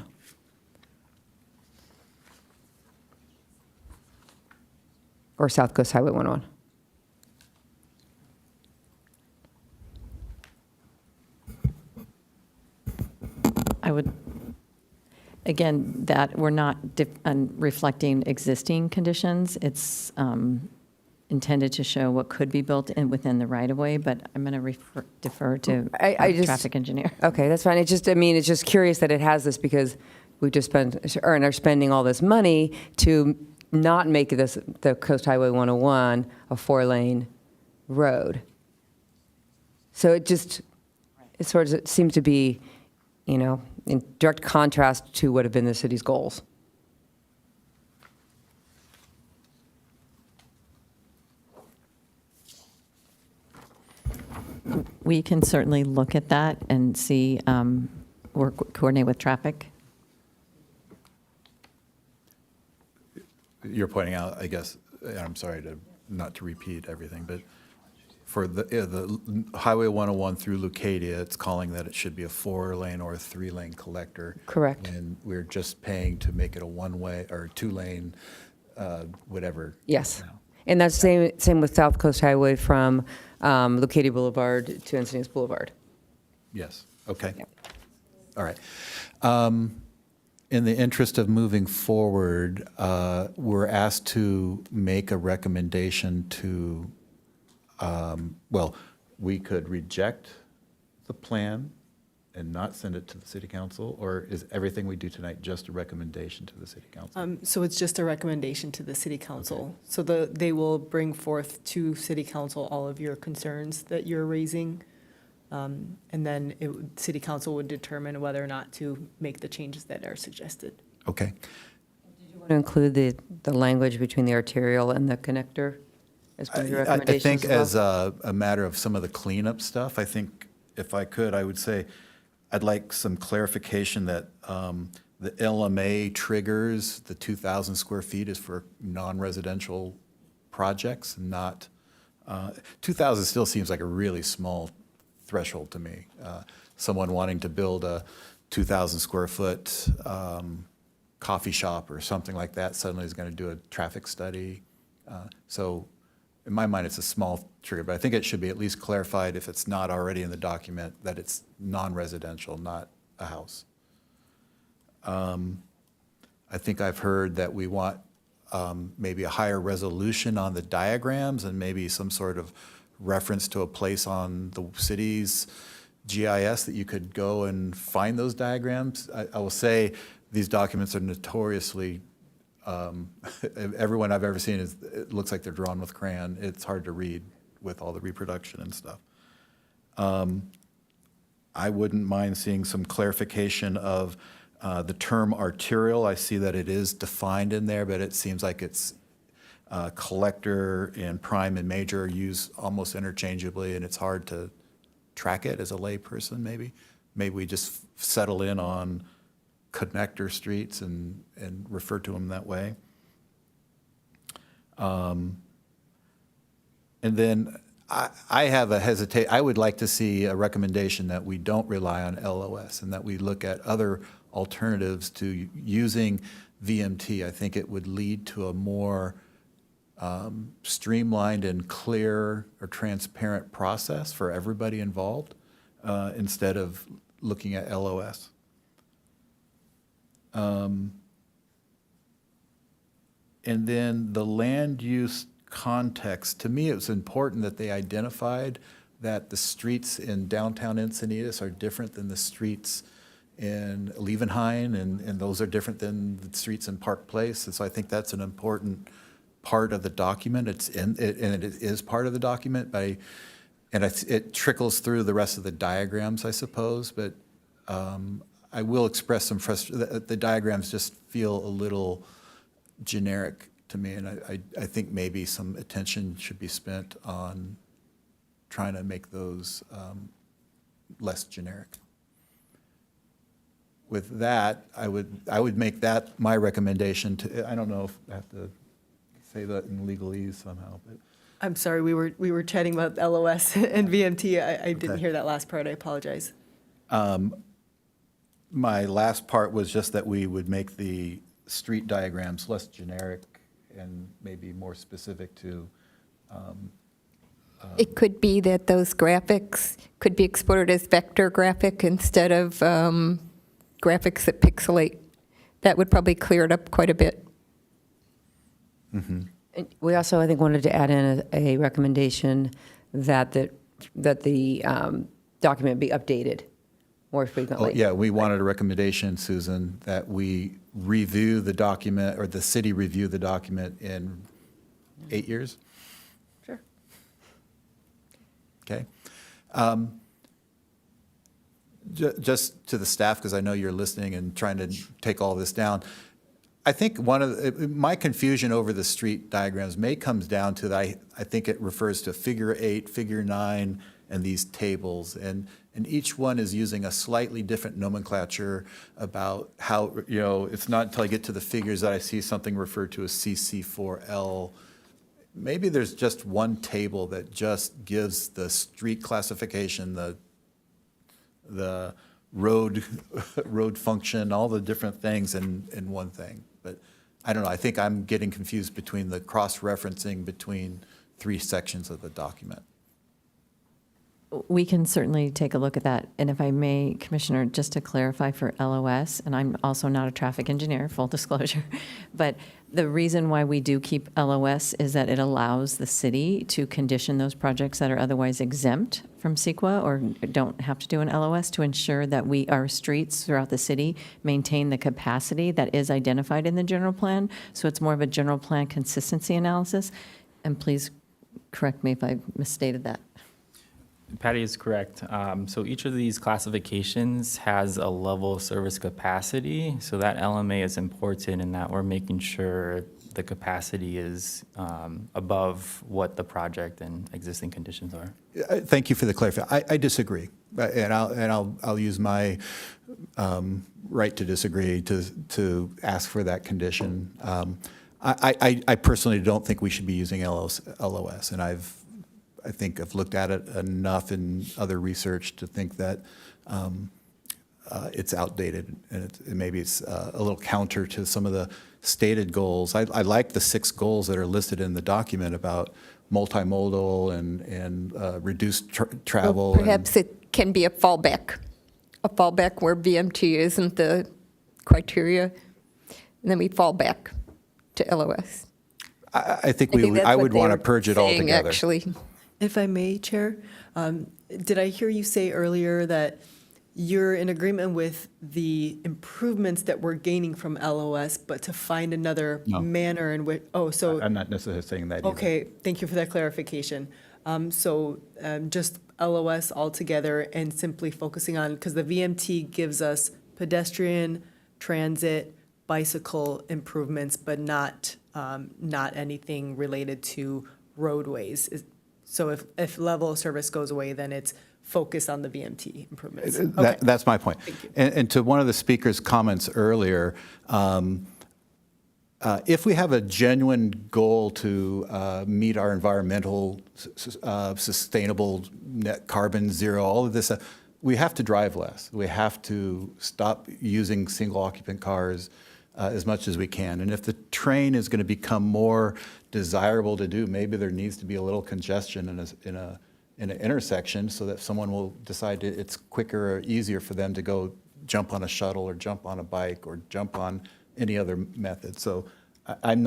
Or South Coast Highway 101. I would, again, that we're not reflecting existing conditions. It's intended to show what could be built in within the right-of-way, but I'm going to defer to our traffic engineer. Okay, that's fine. It's just curious that it has this because we've just spent, or are spending all this money to not make the Coast Highway 101 a 4-lane road. So it sort of seems to be, in direct contrast to what have been the city's goals. We can certainly look at that and see, coordinate with traffic. You're pointing out, I guess, I'm sorry not to repeat everything, but for the Highway 101 through Leucadia, it's calling that it should be a 4-lane or a 3-lane collector. Correct. And we're just paying to make it a 1-way or 2-lane, whatever. Yes. now. And that's same with South Coast Highway from Leucadia Boulevard to Encinitas Boulevard. Yes, okay. Yep. All right. In the interest of moving forward, we're asked to make a recommendation to, we could reject the plan and not send it to the city council, or is everything we do tonight just a recommendation to the city council? So it's just a recommendation to the city council. So they will bring forth to city council all of your concerns that you're raising. And then city council would determine whether or not to make the changes that are suggested. Okay. Want to include the language between the arterial and the connector as one of your I recommendations think as well? as a matter of some of the cleanup stuff, I think if I could, I would say I'd like some clarification that the LMA triggers, the 2,000 square feet is for non-residential projects, not, 2,000 still seems like a really small threshold to me. Someone wanting to build a 2,000 square foot coffee shop or something like that suddenly is going to do a traffic study. So in my mind, it's a small trigger, but I think it should be at least clarified if it's not already in the document that it's non-residential, not a house. I think I've heard that we want maybe a higher resolution on the diagrams and maybe some sort of reference to a place on the city's GIS that you could go and find those diagrams. I will say these documents are notoriously, everyone I've ever seen, it looks like they're drawn with crayon. It's hard to read with all the reproduction and stuff. I wouldn't mind seeing some clarification of the term arterial. I see that it is defined in there, but it seems like it's collector and prime and major are used almost interchangeably, and it's hard to track it as a lay person, maybe. Maybe we just settle in on connector streets and refer to them that way. And then I have a hesitation. I would like to see a recommendation that we don't rely on LOS and that we look at other alternatives to using VMT. I think it would lead to a more streamlined and clear or transparent process for everybody involved instead of looking at LOS. And then the land use context, to me, it was important that they identified that the streets in downtown Encinitas are different than the streets in Liebenhain, and those are different than the streets in Park Place. And so I think that's an important part of the document. And it is part of the document, it trickles through the rest of the diagrams, I suppose, but I will express some frustration. The diagrams just feel a little generic to me, and I think maybe some attention should be spent on trying to make those less generic. With that, I would make that my recommendation to, I don't know if I have to say that in legalese somehow, but. I'm sorry, we were chatting about LOS and VMT. I didn't Okay. hear that last part. I apologize. My last part was just that we would make the street diagrams less generic and maybe more specific to, It could be that those graphics could be exported as vector graphic instead of graphics that pixelate. That would probably clear it up quite a bit. And we also, I think, wanted to add in a recommendation that the document be updated more oh, frequently. yeah, we wanted a recommendation, Susan, that we review the document, or the city review the document in 8 years. Sure. Okay. Just to the staff, because I know you're listening and trying to take all this down. I think my confusion over the street diagrams may comes down to that I think it refers to figure 8, figure 9, and these tables. And each one is using a slightly different nomenclature about how, it's not until I get to the figures that I see something referred to as CC4L. Maybe there's just one table that just gives the street classification, the road function, all the different things in one thing. But I don't know, I think I'm getting confused between the cross-referencing between 3 sections of the document. We can certainly take a look at that. And if I may, Commissioner, just to clarify for LOS, and I'm also not a traffic engineer, full disclosure, but the reason why we do keep LOS is that it allows the city to condition those projects that are otherwise exempt from CEQA or don't have to do an LOS to ensure that our streets throughout the city maintain the capacity that is identified in the general plan. So it's more of a general plan consistency analysis. And please correct me if I misstated that. Patty is correct. So each of these classifications has a level of service capacity. So that LMA is important in that we're making sure the capacity is above what the project and existing conditions are. Thank you for the clarification. I disagree, and I'll use my right to disagree to ask for that condition. I personally don't think we should be using LOS, and I think I've looked at it enough in other research to think that it's outdated, and maybe it's a little counter to some of the stated goals. I like the 6 goals that are listed in the document about multimodal and reduced travel. Perhaps it can be a fallback where VMT isn't the criteria, and then we fall back to LOS. I think that's I what would they want to were purge it saying, altogether. Actually. If I may, Chair, did I hear you say earlier that you're in agreement with the improvements that we're gaining from LOS, but to find another manner in which, I'm not necessarily saying that either. Okay, thank you for that clarification. Just LOS altogether and simply focusing on, because the VMT gives us pedestrian, transit, bicycle improvements, but not anything related to roadways. So if level of service goes away, then it's focused on the VMT improvements. Okay. That's my point. Thank you. And to one of the speaker's comments earlier, if we have a genuine goal to meet our environmental, sustainable net carbon zero, all of this, we have to drive less. We have to stop using single occupant cars as much as we can. And if the train is going to become more desirable to do, maybe there needs to be a little congestion in an intersection so that someone will decide it's quicker or easier for them to go jump on a shuttle or jump on a bike or jump on any other method. So I'm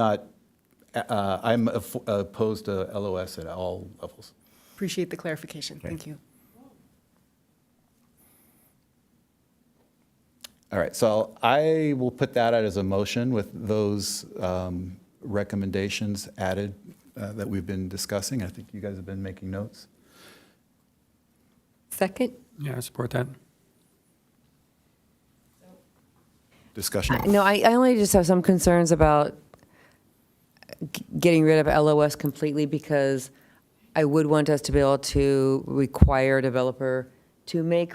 opposed to LOS at all levels. Appreciate the clarification. Thank you. All right, so I will put that out as a motion with those recommendations added that we've been discussing. I think you guys have been making notes. Second? Yeah, I support that. Discussion? No, I only just have some concerns about getting rid of LOS completely because I would want us to be able to require a developer to make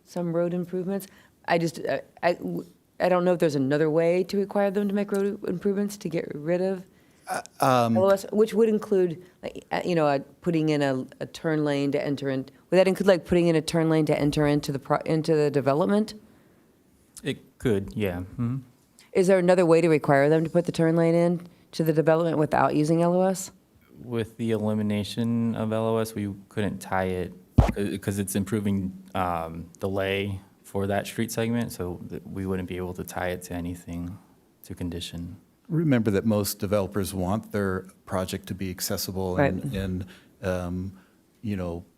some road improvements. I don't know if there's another way to require them to make road improvements to get rid of LOS, which would include, like, putting in a turn lane to enter in, would that include like putting in a turn lane to enter into the development? It could, yeah. Mhm. Is there another way to require them to put the turn lane in to the development without using LOS? With the elimination of LOS, we couldn't tie it because it's improving delay for that street segment, so that we wouldn't be able to tie it to anything, to condition. Remember that most developers want their project to be accessible and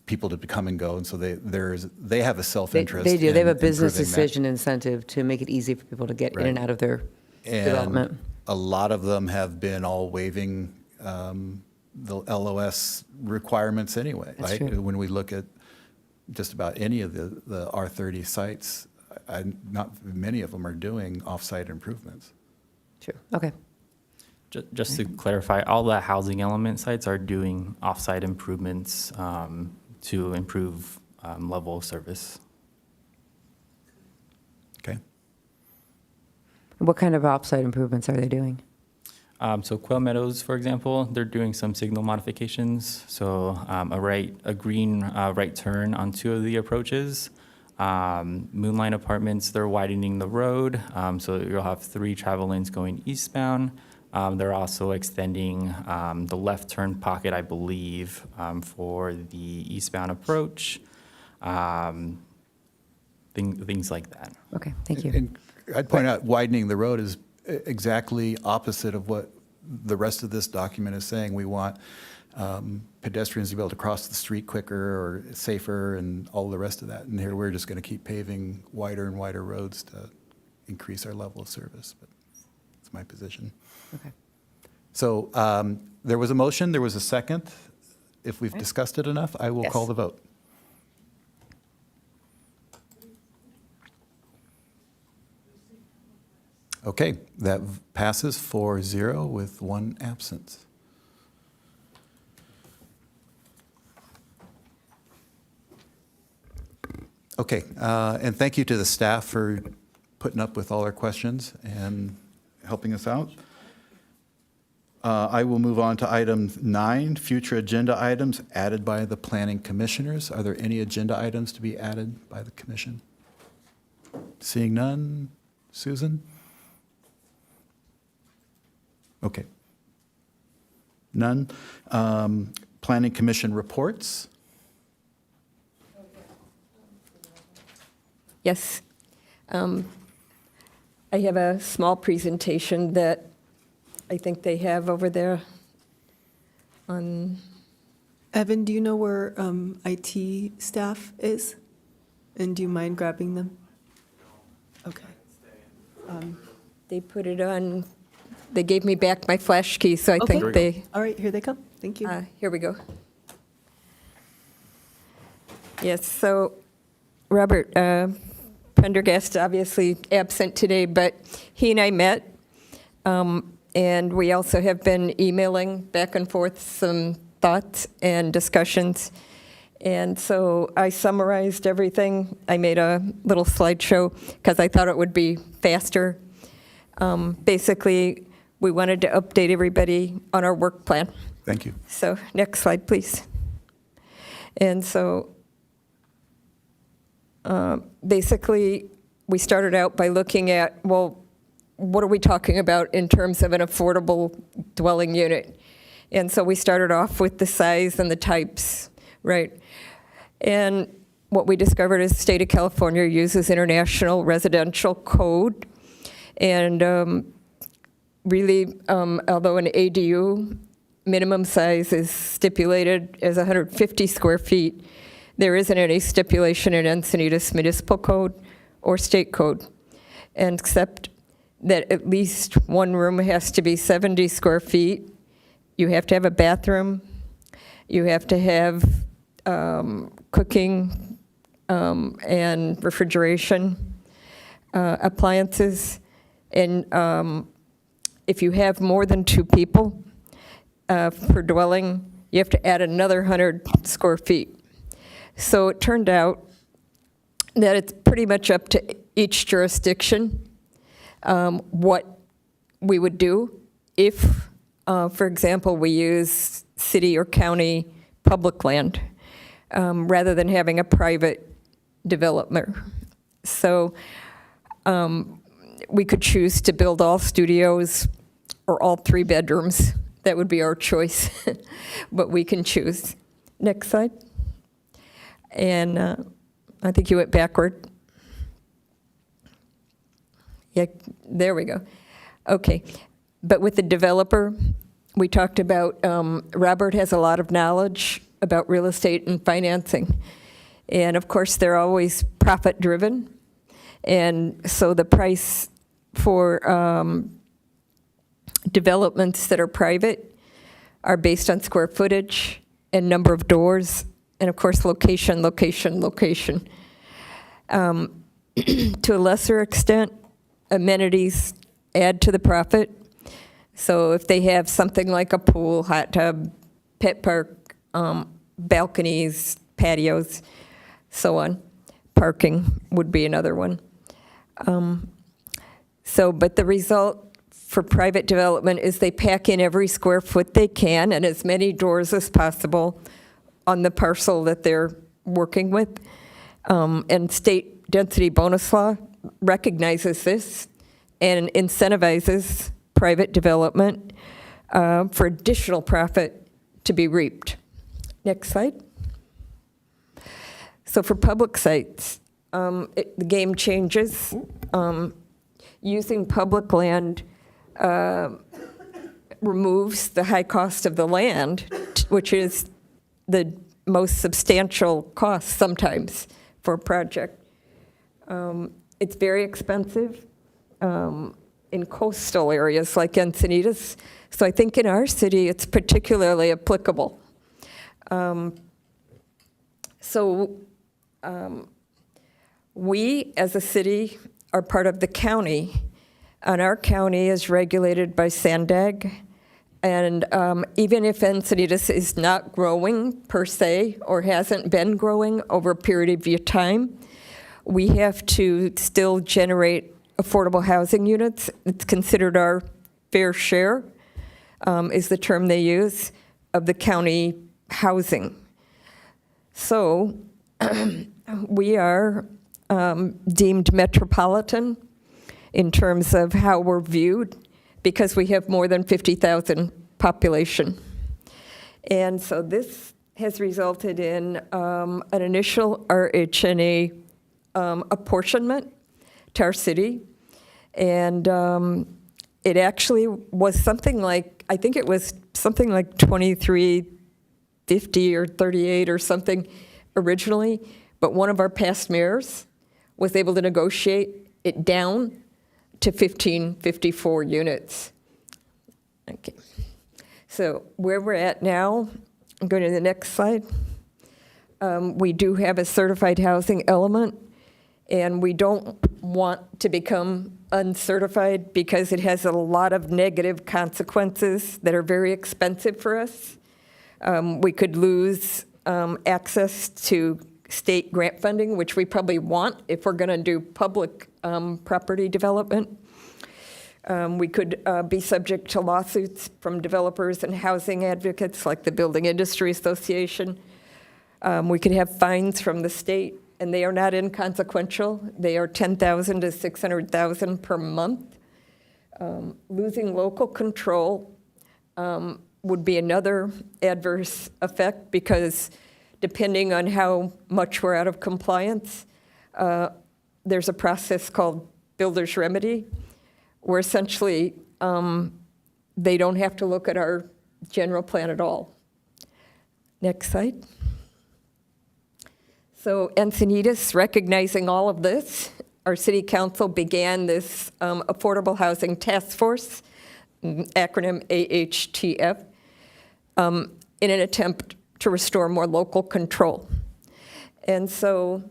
people to come and go, and so they have a self-interest. They do. They have a in business improving that. decision incentive to make it easy for people to get in and out of their development. And a lot of them have been all waiving the LOS requirements anyway. That's Right? true. When we look at just about any of the R30 sites, not many of them are doing off-site improvements. True. Okay. Just to clarify, all the housing element sites are doing off-site improvements to improve level of service. Okay. What kind of offsite improvements are they doing? So Quail Meadows, for example, they're doing some signal modifications. So a green right turn on 2 of the approaches. Moonline Apartments, they're widening the road. So you'll have 3 travel lanes going eastbound. They're also extending the left turn pocket, I believe, for the eastbound approach. Things like that. Okay, thank you. And I'd point out widening the road is exactly opposite of what the rest of this document is saying. We want pedestrians to be able to cross the street quicker or safer and all the rest of that. And here we're just going to keep paving wider and wider roads to increase our level of service. But that's my position. Okay. So there was a motion, there was a second. If we've discussed it enough, I will Yes. call the vote. Okay, that passes 4-0 with 1 absence. Okay, and thank you to the staff for putting up with all our questions and helping us out. I will move on to item 9, future agenda items added by the planning commissioners. Are there any agenda items to be added by the commission? Seeing none. Susan? Okay. None. Planning commission reports. Yes. I have a small presentation that I think they have over there on, Evan, do you know where IT staff is? And do you mind grabbing them? Okay. they put it on, they gave me back my flash key, so I Okay. think they, All right, here they come. Thank you. here we go. Yes, so Robert Prendergast, obviously absent today, but he and I met, and we also have been emailing back and forth some thoughts and discussions. And so I summarized everything. I made a little slideshow because I thought it would be faster. Basically, we wanted to update everybody on our work plan. Thank you. So next slide, please. And so basically, we started out by looking at, well, what are we talking about in terms of an affordable dwelling unit? And so we started off with the size and the types, right? And what we discovered is the state of California uses International Residential Code. And really, although an ADU minimum size is stipulated as 150 square feet, there isn't any stipulation in Encinitas Municipal Code or State Code, and except that at least one room has to be 70 square feet. You have to have a bathroom. You have to have cooking and refrigeration, appliances. And if you have more than 2 people per dwelling, you have to add another 100 square feet. So it turned out that it's pretty much up to each jurisdiction what we would do if for example, we use city or county public land rather than having a private developer. So we could choose to build all studios or all 3 bedrooms. That would be our choice, but we can choose. Next slide. And I think you went backward. Yeah, there we go. Okay, but with the developer, we talked about, Robert has a lot of knowledge about real estate and financing. And of course, they're always profit-driven. And so the price for developments that are private are based on square footage and number of doors, and of course, location, location, location. To a lesser extent, amenities add to the profit. So if they have something like a pool, hot tub, pet park, balconies, patios, so on, parking would be another one. But the result for private development is they pack in every square foot they can and as many doors as possible on the parcel that they're working with. And state density bonus law recognizes this and incentivizes private development for additional profit to be reaped. Next slide. So for public sites, the game changes. Using public land removes the high cost of the land, which is the most substantial cost sometimes for a project. It's very expensive in coastal areas like Encinitas. So I think in our city, it's particularly applicable. We, as a city, are part of the county, and our county is regulated by SANDAG. And even if Encinitas is not growing per se, or hasn't been growing over a period of time, we have to still generate affordable housing units. It's considered our fair share, is the term they use, of the county housing. So we are deemed metropolitan in terms of how we're viewed because we have more than 50,000 population. And so this has resulted in an initial RHNA apportionment to our city. And it actually was something like, I think it was something like 2350 or 38 or something originally, but one of our past mayors was able to negotiate it down to 1554 units. Okay. So where we're at now, I'm going to the next slide. We do have a certified housing element, and we don't want to become uncertified because it has a lot of negative consequences that are very expensive for us. We could lose access to state grant funding, which we probably want if we're going to do public property development. We could be subject to lawsuits from developers and housing advocates like the Building Industry Association. We could have fines from the state, and they are not inconsequential. They are $10,000 to $600,000 per month. Losing local control would be another adverse effect because depending on how much we're out of compliance, there's a process called builder's remedy, where essentially they don't have to look at our general plan at all. Next slide. So Encinitas, recognizing all of this, our city council began this Affordable Housing Task Force, acronym AHTF, in an attempt to restore more local control. And so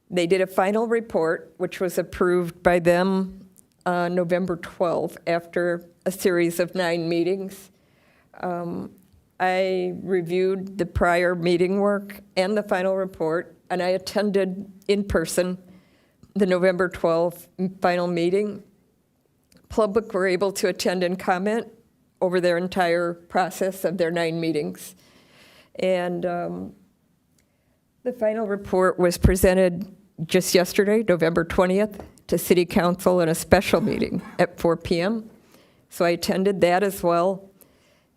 they did a final report, which was approved by them November 12, after a series of 9 meetings. I reviewed the prior meeting work and the final report, and I attended in person the November 12 final meeting. Public were able to attend and comment over their entire process of their 9 meetings. And the final report was presented just yesterday, November 20th, to City Council in a special meeting at 4 p.m. So I attended that as well.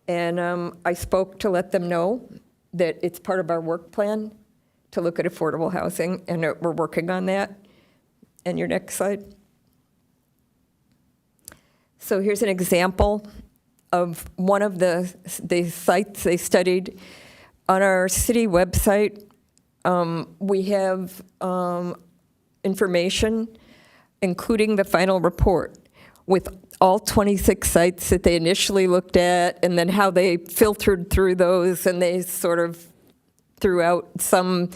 And I spoke to let them know that it's part of our work plan to look at affordable housing, and that we're working on that. And your next slide. So here's an example of one of the sites they studied. On our city website, we have information, including the final report, with all 26 sites that they initially looked at, and then how they filtered through those, and they sort of threw out some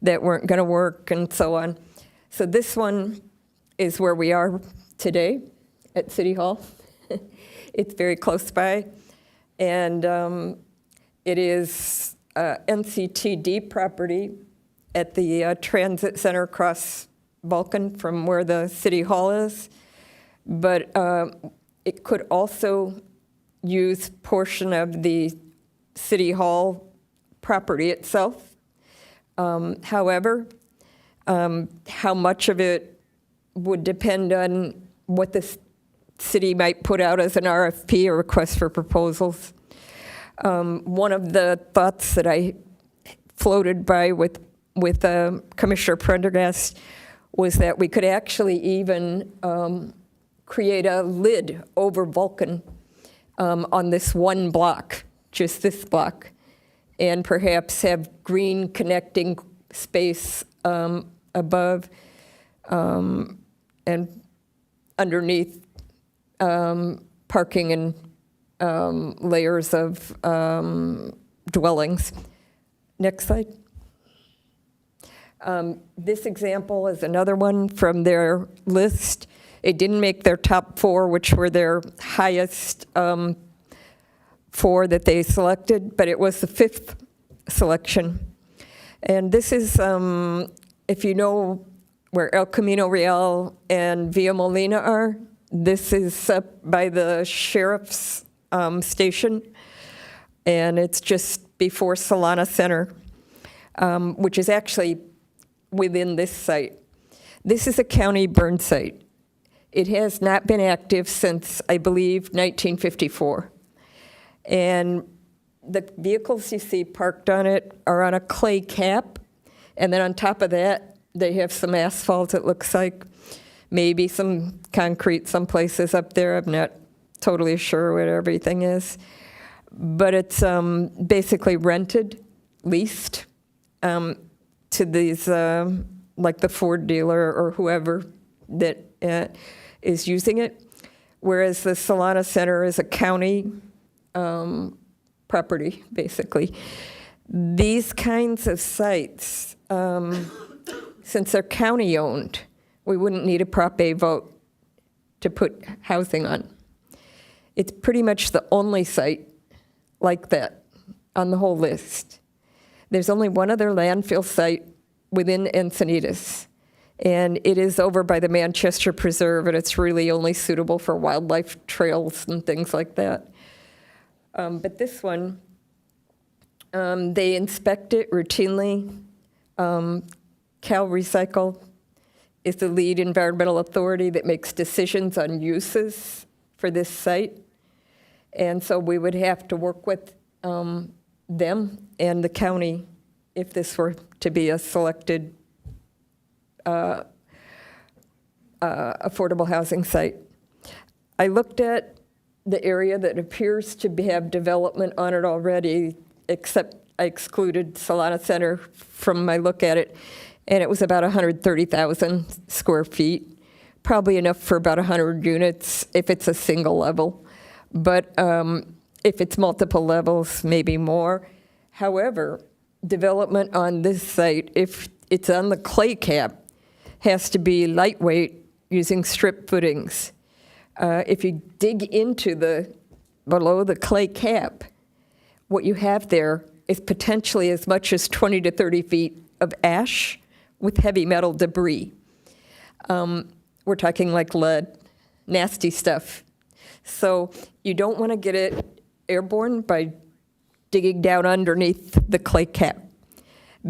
that weren't going to work, and so on. So this one is where we are today at City Hall. It's very close by, and it is NCTD property at the transit center across Vulcan from where the City Hall is. But it could also use portion of the City Hall property itself. However, how much of it would depend on what the city might put out as an RFP, or request for proposals. One of the thoughts that I floated by with Commissioner Prendergast was that we could actually even create a lid over Vulcan on this one block, just this block, and perhaps have green connecting space above and underneath parking and layers of dwellings. Next slide. This example is another one from their list. It didn't make their top 4, which were their highest 4 that they selected, but it was the 5th selection. And this is, if you know where El Camino Real and Villa Molina are, this is up by the sheriff's station, and it's just before Solana Center, which is actually within this site. This is a county burn site. It has not been active since, I believe, 1954. And the vehicles you see parked on it are on a clay cap, and then on top of that, they have some asphalt, it looks like. Maybe some concrete some places up there. I'm not totally sure what everything is. But it's basically rented, leased to these, like the Ford dealer or whoever that is using it. Whereas the Solana Center is a county property, basically. These kinds of sites, since they're county owned, we wouldn't need a Prop A vote to put housing on. It's pretty much the only site like that on the whole list. There's only one other landfill site within Encinitas, and it is over by the Manchester Preserve, and it's really only suitable for wildlife trails and things like that. But this one, they inspect it routinely. Cal Recycle is the lead environmental authority that makes decisions on uses for this site. And so we would have to work with them and the county if this were to be a selected affordable housing site. I looked at the area that appears to have development on it already, except I excluded Solana Center from my look at it, and it was about 130,000 square feet, probably enough for about 100 units if it's a single level. But if it's multiple levels, maybe more. However, development on this site, if it's on the clay cap, has to be lightweight using strip footings. If you dig into below the clay cap, what you have there is potentially as much as 20 to 30 feet of ash with heavy metal debris. We're talking like lead, nasty stuff. So you don't want to get it airborne by digging down underneath the clay cap,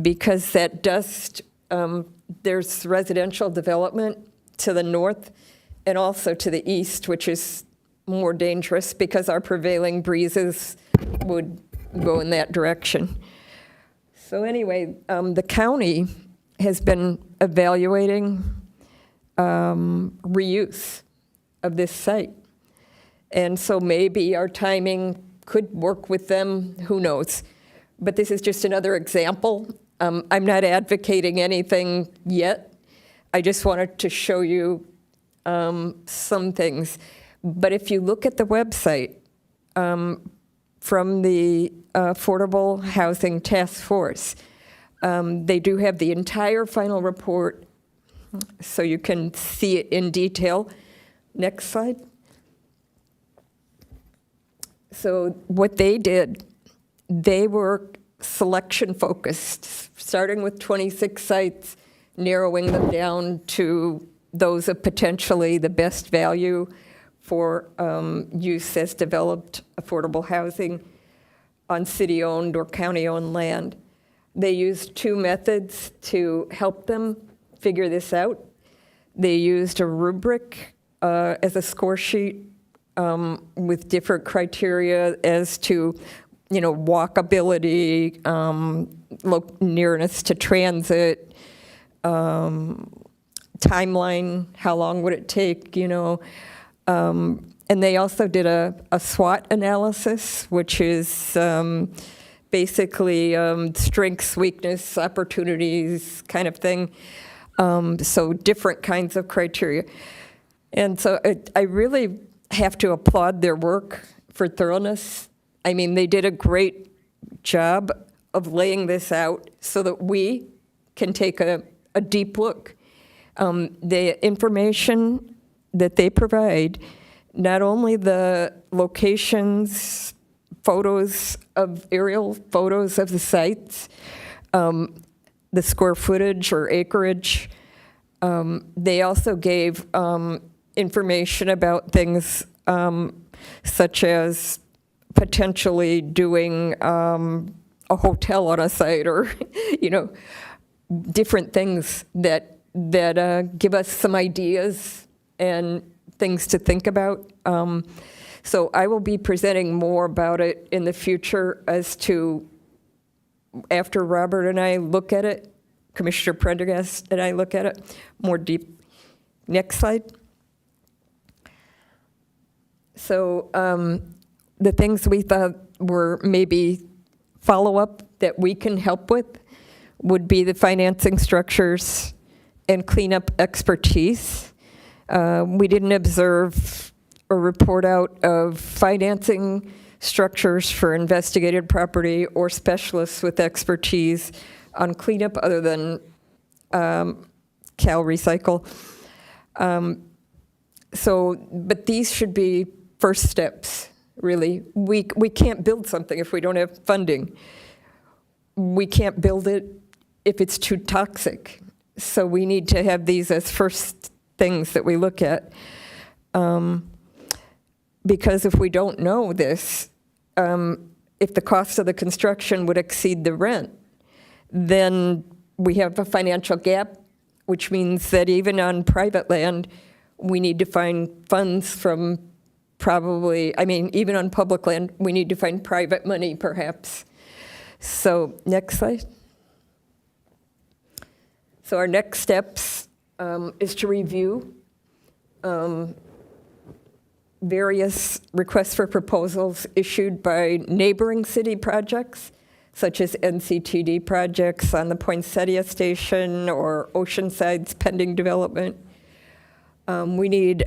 because that dust, there's residential development to the north and also to the east, which is more dangerous because our prevailing breezes would go in that direction. So anyway, the county has been evaluating reuse of this site. And so maybe our timing could work with them, who knows? But this is just another example. I'm not advocating anything yet. I just wanted to show you some things. But if you look at the website from the Affordable Housing Task Force, they do have the entire final report, so you can see it in detail. Next slide. So what they did, they were selection focused, starting with 26 sites, narrowing them down to those of potentially the best value for use as developed affordable housing on city-owned or county-owned land. They used two methods to help them figure this out. They used a rubric as a score sheet with different criteria as to, walkability, nearness to transit, timeline, how long would it take, and they also did a SWOT analysis, which is basically strengths, weakness, opportunities kind of thing. So different kinds of criteria. And so I really have to applaud their work for thoroughness. I mean, they did a great job of laying this out so that we can take a deep look. The information that they provide, not only the locations, photos of aerial photos of the sites, the square footage or acreage, they also gave information about things such as potentially doing a hotel on a site, or different things that give us some ideas and things to think about. So I will be presenting more about it in the future as to, after Robert and I look at it, Commissioner Prendergast and I look at it more deep. Next slide. So the things we thought were maybe follow-up that we can help with would be the financing structures and cleanup expertise. We didn't observe or report out of financing structures for investigated property or specialists with expertise on cleanup other than Cal Recycle. But these should be first steps, really. We can't build something if we don't have funding. We can't build it if it's too toxic. So we need to have these as first things that we look at. Because if we don't know this, if the cost of the construction would exceed the rent, then we have a financial gap, which means that even on private land, we need to find funds from even on public land, we need to find private money perhaps. So next slide. So our next steps is to review various requests for proposals issued by neighboring city projects, such as NCTD projects on the Poinsettia Station or Oceanside's pending development. We need,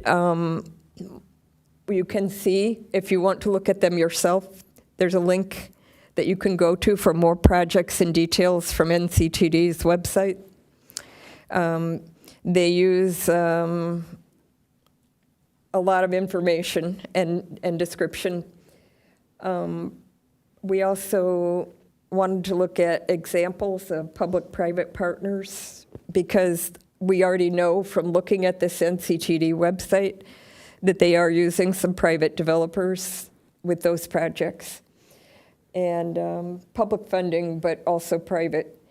you can see, if you want to look at them yourself, there's a link that you can go to for more projects and details from NCTD's website. They use a lot of information and description. We also wanted to look at examples of public-private partners, because we already know from looking at this NCTD website that they are using some private developers with those projects. And public funding, but also private.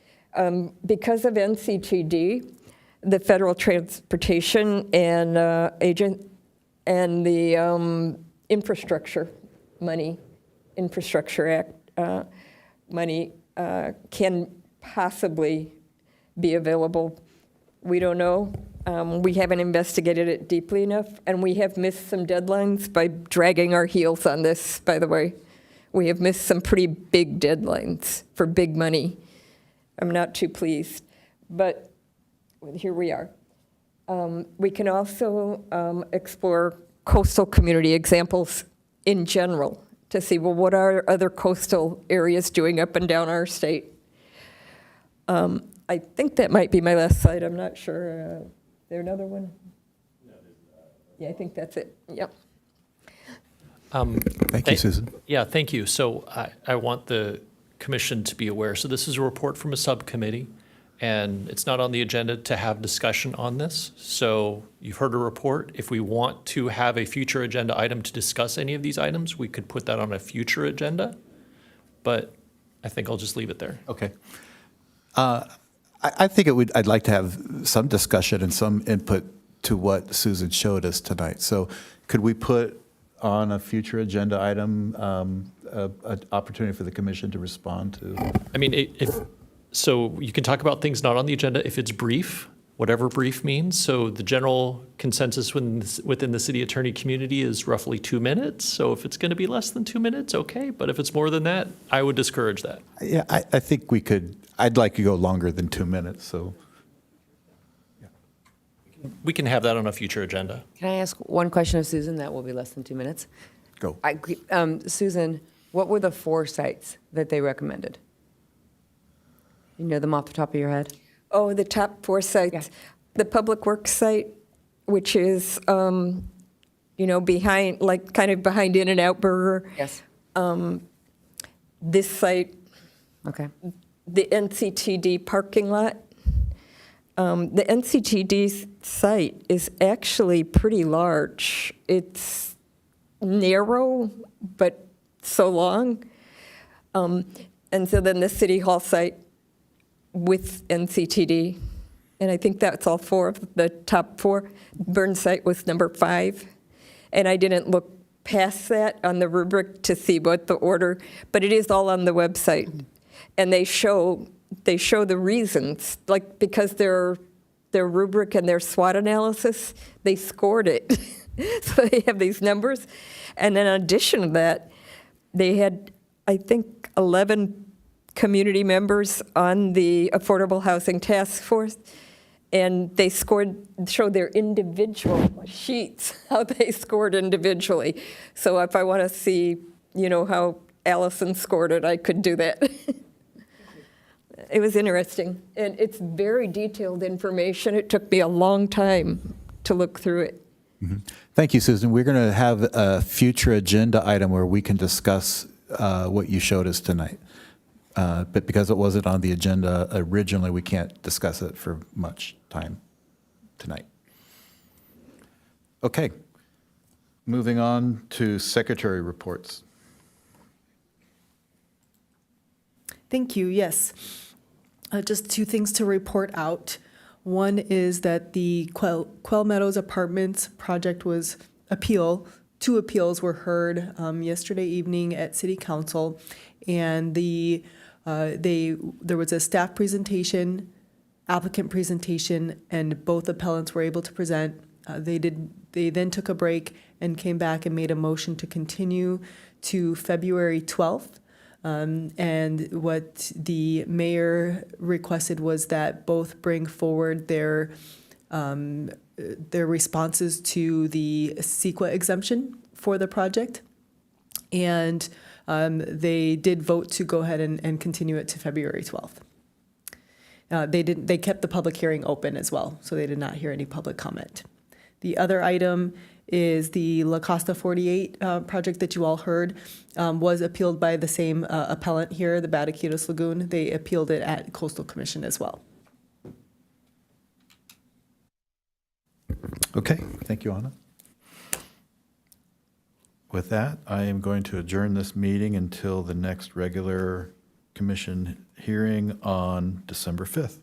Because of NCTD, the Federal Transportation and Agent and the Infrastructure Act money can possibly be available. We don't know. We haven't investigated it deeply enough, and we have missed some deadlines by dragging our heels on this, by the way. We have missed some pretty big deadlines for big money. I'm not too pleased, but here we are. We can also explore coastal community examples in general to see, well, what are other coastal areas doing up and down our state? I think that might be my last slide. I'm not sure. Is there another one? Yeah, I think that's it. Yep. Thank you, Susan. Yeah, thank you. So I want the commission to be aware. So this is a report from a subcommittee, and it's not on the agenda to have discussion on this. So you've heard a report. If we want to have a future agenda item to discuss any of these items, we could put that on a future agenda. But I think I'll just leave it there. Okay. I think I'd like to have some discussion and some input to what Susan showed us tonight. So could we put on a future agenda item an opportunity for the commission to respond to? I mean, so you can talk about things not on the agenda if it's brief, whatever brief means. So the general consensus within the city attorney community is roughly 2 minutes. So if it's going to be less than 2 minutes, okay. But if it's more than that, I would discourage that. Yeah, I think we could. I'd like to go longer than 2 minutes. So We can have that on a future agenda. Can I ask one question of Susan? That will be less than 2 minutes. go. Susan, what were the 4 sites that they recommended? You know them off the top of your head? Oh, the top 4 sites. Yeah. The Public Works site, which is, behind, like kind of behind In-N-Out Burger. Yes. This site, Okay. the NCTD parking lot. The NCTD site is actually pretty large. It's narrow, but so long. And so then the City Hall site with NCTD. And I think that's all 4 of the top 4. Burn site was number 5. And I didn't look past that on the rubric to see what the order, but it is all on the website. And they show the reasons, like because their rubric and their SWOT analysis, they scored it. So they have these numbers. And in addition to that, they had, I think, 11 community members on the Affordable Housing Task Force. And they showed their individual sheets, how they scored individually. So if I want to see, how Allison scored it, I could do that. It was interesting. And it's very detailed information. It took me a long time to look through it. Mm-hmm. Thank you, Susan. We're going to have a future agenda item where we can discuss what you showed us tonight. But because it wasn't on the agenda originally, we can't discuss it for much time tonight. Okay. Moving on to secretary reports. Thank you, yes. Just 2 things to report out. One is that the Quell Meadows Apartments project was 2 appeals were heard yesterday evening at City Council, and there was a staff presentation, applicant presentation, and both appellants were able to present. They then took a break and came back and made a motion to continue to February 12th. And what the mayor requested was that both bring forward their responses to the CEQA exemption for the project. And they did vote to go ahead and continue it to February 12th. They kept the public hearing open as well, so they did not hear any public comment. The other item is the La Costa 48 project that you all heard was appealed by the same appellant here, the Bataquitos Lagoon. They appealed it at Coastal Commission as well. Okay, thank you, Anna. With that, I am going to adjourn this meeting until the next regular commission hearing on December 5th.